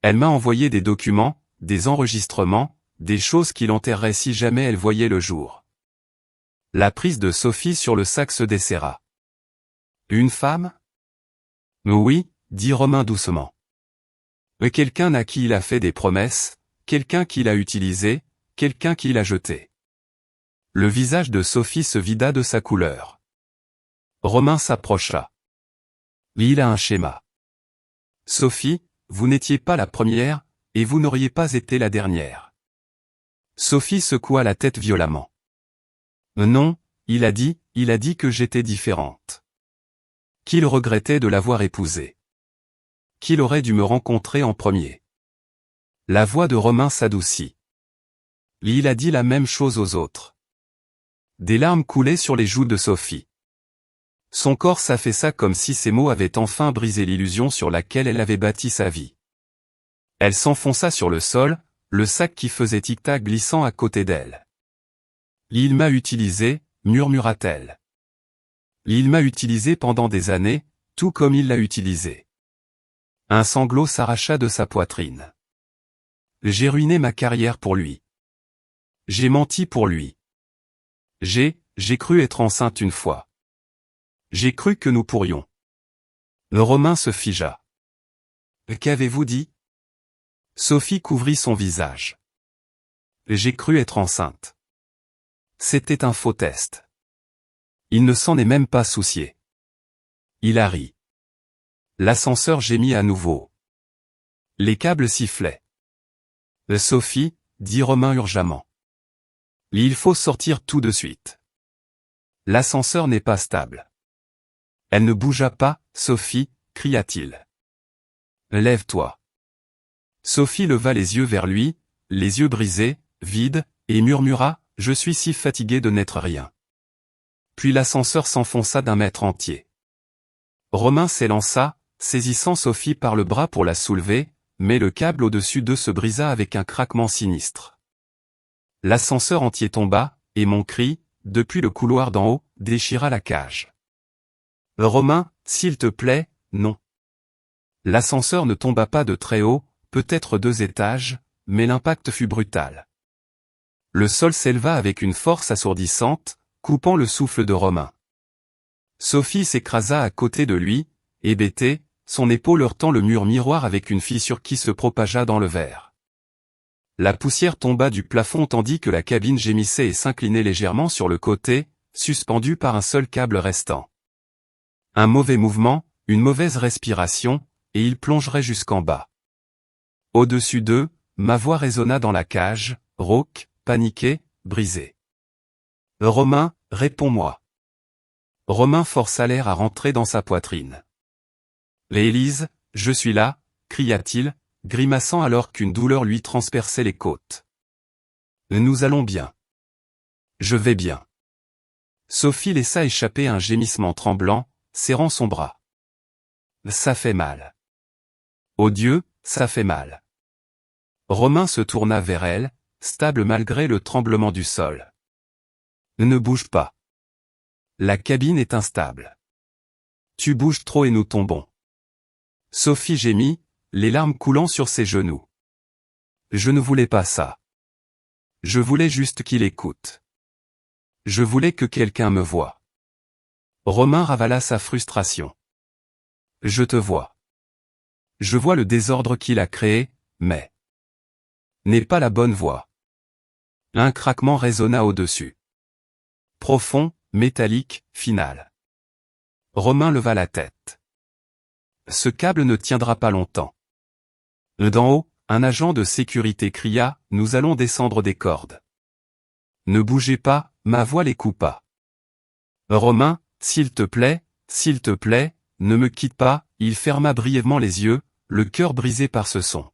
Elle m'a envoyé des documents, des enregistrements, des choses qui l'enterreraient si jamais elle voyait le jour. La prise de Sophie sur le sac se desserra. Une femme? Oui, dit Romain doucement. Quelqu'un à qui il a fait des promesses, quelqu'un qui l'a utilisé, quelqu'un qui l'a jeté. Le visage de Sophie se vida de sa couleur. Romain s'approcha. Il a un schéma. Sophie, vous n'étiez pas la première, et vous n'auriez pas été la dernière. Sophie secoua la tête violemment. Non, il a dit que j'étais différente. Qu'il regrettait de l'avoir épousée. Qu'il aurait dû me rencontrer en premier. La voix de Romain s'adoucit. Il a dit la même chose aux autres. Des larmes coulaient sur les joues de Sophie. Son corps s'affaissa comme si ces mots avaient enfin brisé l'illusion sur laquelle elle avait bâti sa vie. Elle s'enfonça sur le sol, le sac qui faisait tic-tac glissant à côté d'elle. « Il m'a utilisé », murmura-t-elle. « Il m'a utilisé pendant des années, tout comme il l'a utilisé. » Un sanglot s'arracha de sa poitrine. « J'ai ruiné ma carrière pour lui. J'ai menti pour lui. J'ai cru être enceinte une fois. J'ai cru que nous pourrions. » Le Romain se figea. « Qu'avez-vous dit ?» Sophie couvrit son visage. « J'ai cru être enceinte. » C'était un faux test. Il ne s'en est même pas soucié. Il a ri. L'ascenseur gémit à nouveau. Les câbles sifflaient. « Sophie, » dit Romain urgemment. « Il faut sortir tout de suite. L'ascenseur n'est pas stable. » Elle ne bougea pas, « Sophie » cria-t-il. « Lève-toi. » Sophie leva les yeux vers lui, les yeux brisés, vides, et murmura, « Je suis si fatiguée de n'être rien. » Puis l'ascenseur s'enfonça d'un mètre entier. Romain s'élança, saisissant Sophie par le bras pour la soulever, mais le câble au-dessus d'eux se brisa avec un craquement sinistre. L'ascenseur entier tomba, et mon cri, depuis le couloir d'en haut, déchira la cage. « Romain, s'il te plaît, non. » L'ascenseur ne tomba pas de très haut, peut-être 2 étages, mais l'impact fut brutal. Le sol s'éleva avec une force assourdissante, coupant le souffle de Romain. Sophie s'écrasa à côté de lui, hébétée, son épaule heurtant le mur miroir avec une fissure qui se propagea dans le verre. La poussière tomba du plafond tandis que la cabine gémissait et s'inclinait légèrement sur le côté, suspendue par un seul câble restant. Un mauvais mouvement, une mauvaise respiration, et il plongerait jusqu'en bas. Au-dessus d'eux, ma voix résonna dans la cage, rauque, paniquée, brisée. « Romain, réponds-moi. » Romain força l'air à rentrer dans sa poitrine. « Élise, je suis là » cria-t-il, grimaçant alors qu'une douleur lui transperçait les côtes. « Nous allons bien. »« Je vais bien. » Sophie laissa échapper un gémissement tremblant, serrant son bras. « Ça fait mal. Oh Dieu, ça fait mal. » Romain se tourna vers elle, stable malgré le tremblement du sol. « Ne bouge pas. La cabine est instable. Tu bouges trop et nous tombons. » Sophie gémit, les larmes coulant sur ses genoux. « Je ne voulais pas ça. Je voulais juste qu'il écoute. Je voulais que quelqu'un me voie. » Romain ravala sa frustration. « Je te vois. Je vois le désordre qu'il a créé, mais n'est pas la bonne voie. » Un craquement résonna au-dessus. Profond, métallique, final. Romain leva la tête. « Ce câble ne tiendra pas longtemps. » D'en haut, un agent de sécurité cria, « Nous allons descendre des cordes. » Ne bougez pas, ma voix les coupa. « Romain, s'il te plaît, ne me quitte pas », il ferma brièvement les yeux, le cœur brisé par ce son.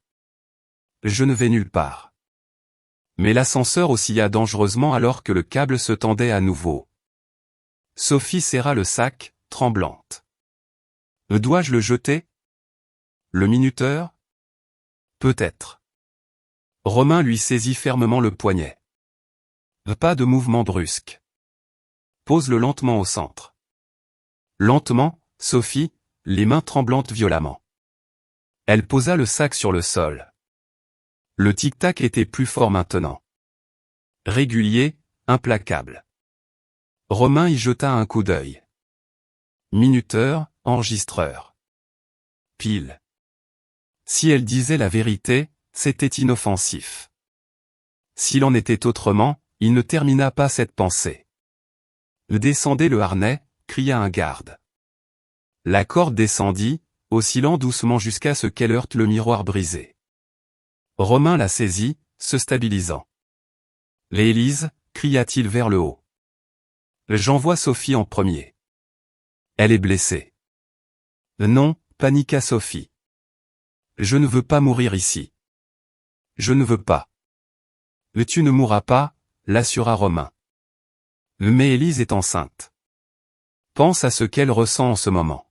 « Je ne vais nulle part. » Mais l'ascenseur oscilla dangereusement alors que le câble se tendait à nouveau. Sophie serra le sac, tremblante. « Dois-je le jeter ? Le minuteur ? Peut-être. » Romain lui saisit fermement le poignet. Pas de mouvement brusque. Pose-le lentement au centre. Lentement, Sophie, les mains tremblantes violemment. Elle posa le sac sur le sol. Le tic-tac était plus fort maintenant. Régulier, implacable. Romain y jeta un coup d'œil. Minuteur, enregistreur. Pile. Si elle disait la vérité, c'était inoffensif. S'il en était autrement, il ne termina pas cette pensée. « Descendez le harnais » cria un garde. La corde descendit, oscillant doucement jusqu'à ce qu'elle heurte le miroir brisé. Romain la saisit, se stabilisant. « Élise » cria-t-il vers le haut. « J'envoie Sophie en premier. Elle est blessée. » « Non » paniqua Sophie. « Je ne veux pas mourir ici. Je ne veux pas. »« Tu ne mourras pas » l'assura Romain. « Mais Élise est enceinte. Pense à ce qu'elle ressent en ce moment.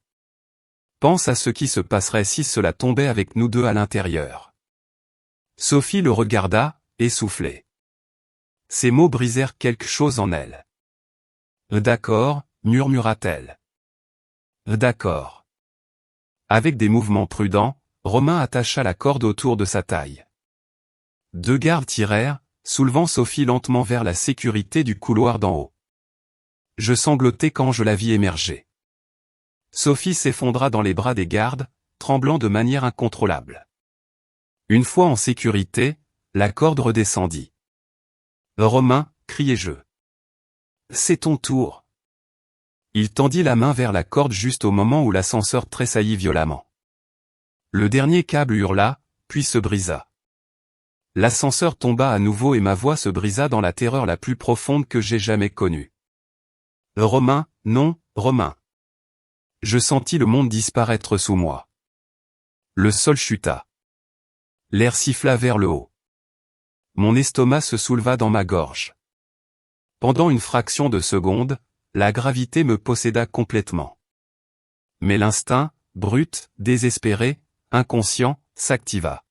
Pense à ce qui se passerait si cela tombait avec nous deux à l'intérieur. Sophie le regarda, essoufflée. Ces mots brisèrent quelque chose en elle. D'accord, murmura-t-elle. D'accord. Avec des mouvements prudents, Romain attacha la corde autour de sa taille. 2 gardes tirèrent, soulevant Sophie lentement vers la sécurité du couloir d'en haut. Je sanglotai quand je la vis émerger. Sophie s'effondra dans les bras des gardes, tremblant de manière incontrôlable. Une fois en sécurité, la corde redescendit. Romain, criai-je. C'est ton tour. Il tendit la main vers la corde juste au moment où l'ascenseur tressaillit violemment. Le dernier câble hurla, puis se brisa. L'ascenseur tomba à nouveau et ma voix se brisa dans la terreur la plus profonde que j'ai jamais connue. Romain, non, Romain. Je sentis le monde disparaître sous moi. Le sol chuta. L'air siffla vers le haut. Mon estomac se souleva dans ma gorge. Pendant une fraction de seconde, la gravité me posséda complètement. Mais l'instinct, brut, désespéré, inconscient, s'activa.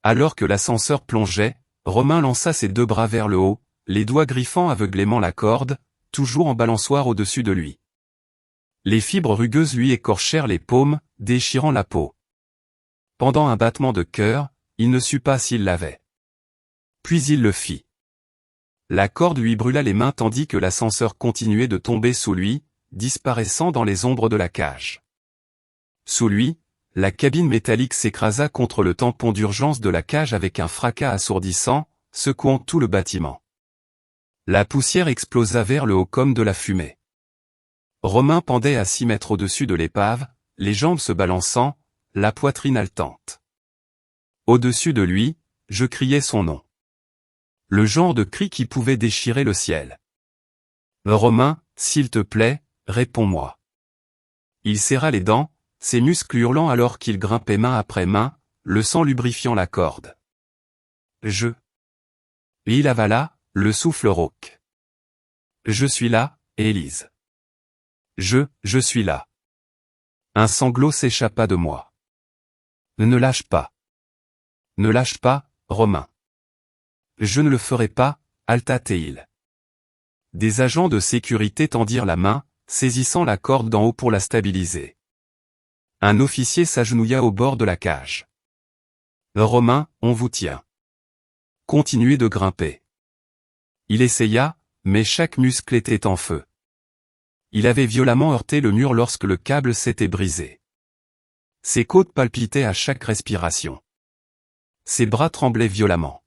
Alors que l'ascenseur plongeait, Romain lança ses 2 bras vers le haut, les doigts griffant aveuglément la corde, toujours en balançoire au-dessus de lui. Les fibres rugueuses lui écorchèrent les paumes, déchirant la peau. Pendant un battement de cœur, il ne sut pas s'il l'avait. Puis il le fit. La corde lui brûla les mains tandis que l'ascenseur continuait de tomber sous lui, disparaissant dans les ombres de la cage. Sous lui, la cabine métallique s'écrasa contre le tampon d'urgence de la cage avec un fracas assourdissant, secouant tout le bâtiment. La poussière explosa vers le haut comme de la fumée. Romain pendait à 6 mètres au-dessus de l'épave, les jambes se balançant, la poitrine haletante. Au-dessus de lui, je criais son nom. Le genre de cri qui pouvait déchirer le ciel. Romain, s'il te plaît, réponds-moi. Il serra les dents, ses muscles hurlant alors qu'il grimpait main après main, le sang lubrifiant la corde. Et il avala, le souffle rauque. Je suis là, Élise. Je suis là. Un sanglot s'échappa de moi. Ne lâche pas. Ne lâche pas, Romain. Je ne le ferai pas, halta-t-il. Des agents de sécurité tendirent la main, saisissant la corde d'en haut pour la stabiliser. Un officier s'agenouilla au bord de la cage. Romain, on vous tient. Continuez de grimper. Il essaya, mais chaque muscle était en feu. Il avait violemment heurté le mur lorsque le câble s'était brisé. Ses côtes palpitaient à chaque respiration. Ses bras tremblaient violemment.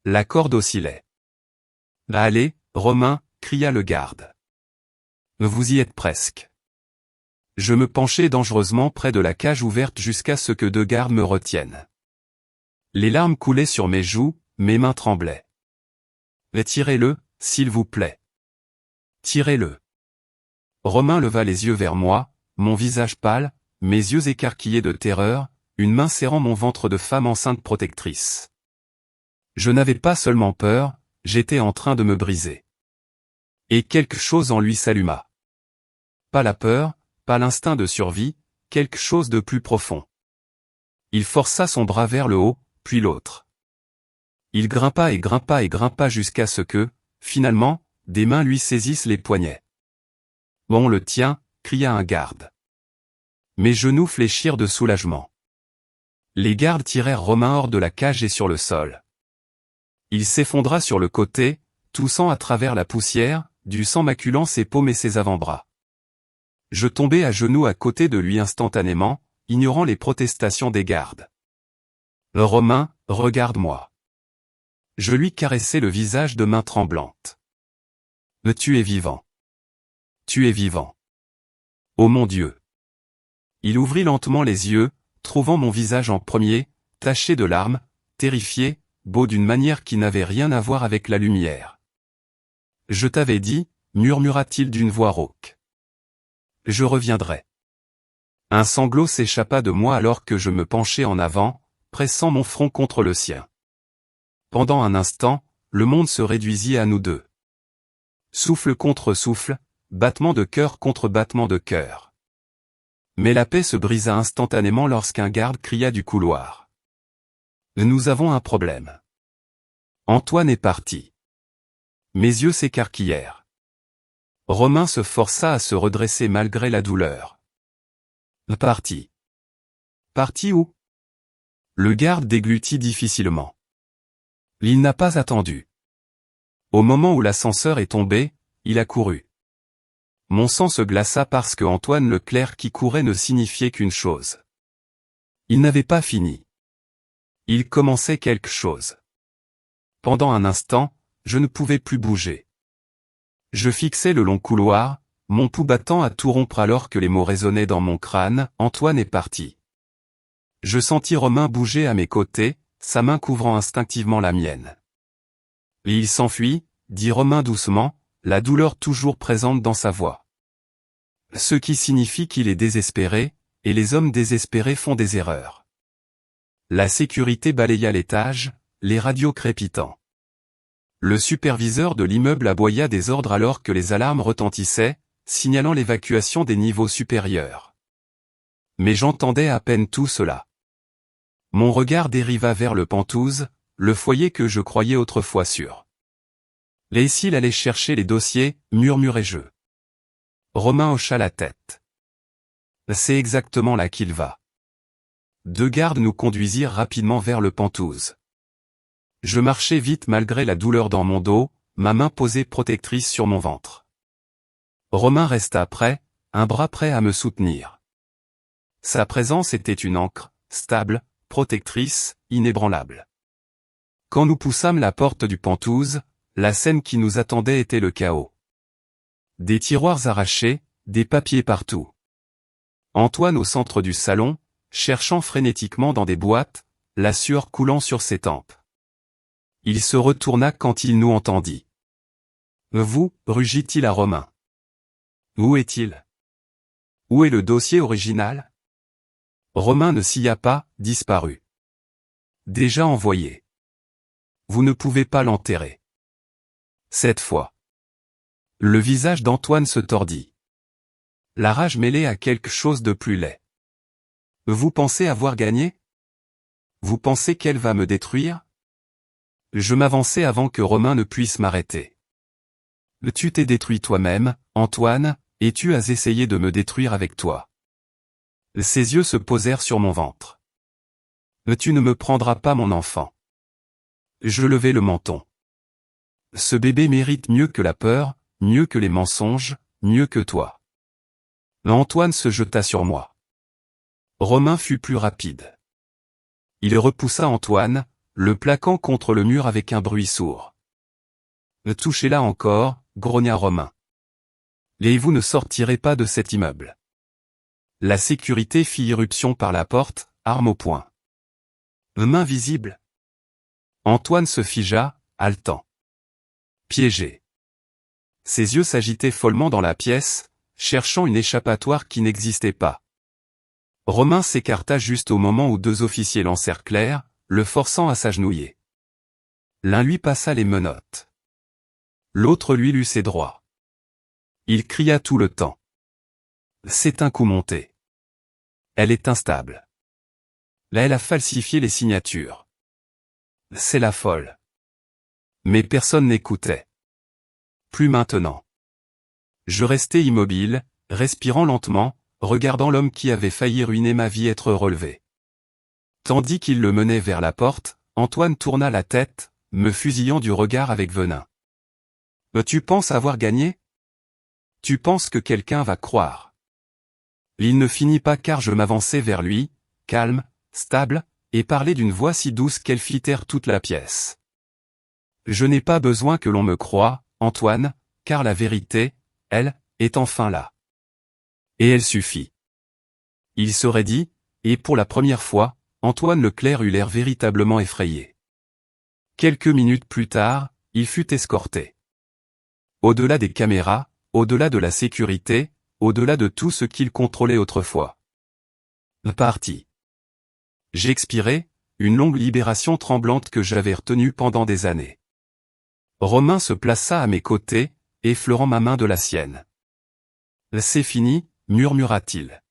La corde oscillait. Allez, Romain, cria le garde. Vous y êtes presque. Je me penchai dangereusement près de la cage ouverte jusqu'à ce que 2 gardes me retiennent. Les larmes coulaient sur mes joues, mes mains tremblaient. Tirez-le, s'il vous plaît. Tirez-le. Romain leva les yeux vers moi, mon visage pâle, mes yeux écarquillés de terreur, une main serrant mon ventre de femme enceinte protectrice. Je n'avais pas seulement peur, j'étais en train de me briser. Et quelque chose en lui s'alluma. Pas la peur, pas l'instinct de survie, quelque chose de plus profond. Il força son bras vers le haut, puis l'autre. Il grimpa et grimpa et grimpa jusqu'à ce que, finalement, des mains lui saisissent les poignets. On le tient, cria un garde. Mes genoux fléchirent de soulagement. Les gardes tirèrent Romain hors de la cage et sur le sol. Il s'effondra sur le côté, toussant à travers la poussière, du sang maculant ses paumes et ses avant-bras. Je tombai à genoux à côté de lui instantanément, ignorant les protestations des gardes. Romain, regarde-moi. Je lui caressai le visage de mains tremblantes. Tu es vivant. Tu es vivant. Oh mon Dieu. Il ouvrit lentement les yeux, trouvant mon visage en premier, taché de larmes, terrifié, beau d'une manière qui n'avait rien à voir avec la lumière. Je t'avais dit, murmura-t-il d'une voix rauque. Je reviendrai. Un sanglot s'échappa de moi alors que je me penchai en avant, pressant mon front contre le sien. Pendant un instant, le monde se réduisit à nous deux. Souffle contre souffle, battement de cœur contre battement de cœur. Mais la paix se brisa instantanément lorsqu'un garde cria du couloir. Nous avons un problème. Antoine est parti. Mes yeux s'écarquillèrent. Romain se força à se redresser malgré la douleur. Parti. Parti où? Le garde déglutit difficilement. Il n'a pas attendu. Au moment où l'ascenseur est tombé, il a couru. Mon sang se glaça parce que Antoine Leclerc qui courait ne signifiait qu'une chose. Il n'avait pas fini. Il commençait quelque chose. Pendant un instant, je ne pouvais plus bouger. Je fixais le long couloir, mon pouls battant à tout rompre alors que les mots résonnaient dans mon crâne. Antoine est parti. Je sentis Romain bouger à mes côtés, sa main couvrant instinctivement la mienne. Et il s'enfuit, dit Romain doucement, la douleur toujours présente dans sa voix. Ce qui signifie qu'il est désespéré, et les hommes désespérés font des erreurs. La sécurité balaya l'étage, les radios crépitant. Le superviseur de l'immeuble aboya des ordres alors que les alarmes retentissaient, signalant l'évacuation des niveaux supérieurs. Mais j'entendais à peine tout cela. Mon regard dériva vers le Penthouse, le foyer que je croyais autrefois sûr. Et s'il allait chercher les dossiers, murmurai-je. Romain hocha la tête. C'est exactement là qu'il va. 2 gardes nous conduisirent rapidement vers le Penthouse. Je marchais vite malgré la douleur dans mon dos, ma main posée protectrice sur mon ventre. Romain resta près, un bras prêt à me soutenir. Sa présence était une ancre, stable, protectrice, inébranlable. Quand nous poussâmes la porte du Penthouse, la scène qui nous attendait était le chaos. Des tiroirs arrachés, des papiers partout. Antoine au centre du salon, cherchant frénétiquement dans des boîtes, la sueur coulant sur ses tempes. Il se retourna quand il nous entendit. « Vous, rugit-il à Romain. Où est-il? Où est le dossier original ?» Romain ne scia pas, disparut. Déjà envoyé. Vous ne pouvez pas l'enterrer. Cette fois. Le visage d'Antoine se tordit. La rage mêlée à quelque chose de plus laid. Vous pensez avoir gagné? Vous pensez qu'elle va me détruire? Je m'avançai avant que Romain ne puisse m'arrêter. Tu t'es détruit toi-même, Antoine, et tu as essayé de me détruire avec toi. Ses yeux se posèrent sur mon ventre. Tu ne me prendras pas mon enfant. Je levai le menton. Ce bébé mérite mieux que la peur, mieux que les mensonges, mieux que toi. Antoine se jeta sur moi. Romain fut plus rapide. Il repoussa Antoine, le plaquant contre le mur avec un bruit sourd. Touchez-la encore, grogna Romain. Et vous ne sortirez pas de cet immeuble. La sécurité fit irruption par la porte, arme au poing. Main visible. Antoine se figea, haletant. Piégé. Ses yeux s'agitaient follement dans la pièce, cherchant une échappatoire qui n'existait pas. Romain s'écarta juste au moment où 2 officiers l'encerclèrent, le forçant à s'agenouiller. L'un lui passa les menottes. L'autre lui lut ses droits. Il cria tout le temps. C'est un coup monté. Elle est instable. Là elle a falsifié les signatures. C'est la folle. Mais personne n'écoutait. Plus maintenant. Je restais immobile, respirant lentement, regardant l'homme qui avait failli ruiner ma vie être relevé. Tandis qu'il le menait vers la porte, Antoine tourna la tête, me fusillant du regard avec venin. « Tu penses avoir gagné? Tu penses que quelqu'un va croire ?» Il ne finit pas car je m'avançai vers lui, calme, stable, et parlais d'une voix si douce qu'elle fit taire toute la pièce. « Je n'ai pas besoin que l'on me croie, Antoine, car la vérité, elle, est enfin là. Et elle suffit. » Il serait dit, et pour la première fois, Antoine Leclerc eut l'air véritablement effrayé. Quelques minutes plus tard, il fut escorté. Au-delà des caméras, au-delà de la sécurité, au-delà de tout ce qu'il contrôlait autrefois. Parti. J'expirai, une longue libération tremblante que j'avais retenue pendant des années. Romain se plaça à mes côtés, effleurant ma main de la sienne. C'est fini, murmura-t-il.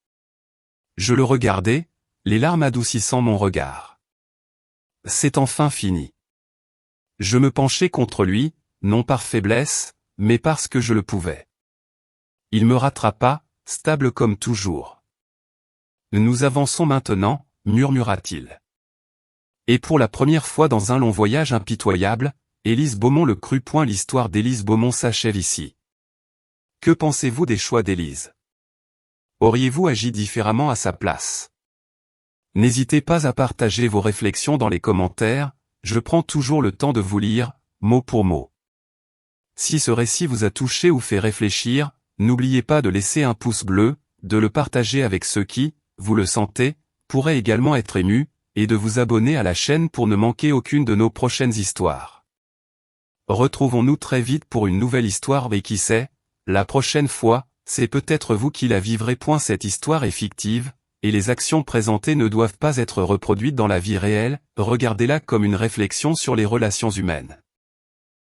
Je le regardai, les larmes adoucissant mon regard. C'est enfin fini. Je me penchai contre lui, non par faiblesse, mais parce que je le pouvais. Il me rattrapa, stable comme toujours. Nous avançons maintenant, murmura-t-il. Et pour la première fois dans un long voyage impitoyable, Élise Beaumont le crut point, l'histoire d'Élise Beaumont s'achève ici. Que pensez-vous des choix d'Élise? Auriez-vous agi différemment à sa place? N'hésitez pas à partager vos réflexions dans les commentaires, je prends toujours le temps de vous lire, mot pour mot. Si ce récit vous a touché ou fait réfléchir, n'oubliez pas de laisser un pouce bleu, de le partager avec ceux qui, vous le sentez, pourraient également être émus, et de vous abonner à la chaîne pour ne manquer aucune de nos prochaines histoires. Retrouvons-nous très vite pour une nouvelle histoire et qui sait, la prochaine fois, c'est peut-être vous qui la vivrez. Cette histoire est fictive, et les actions présentées ne doivent pas être reproduites dans la vie réelle, regardez-la comme une réflexion sur les relations humaines.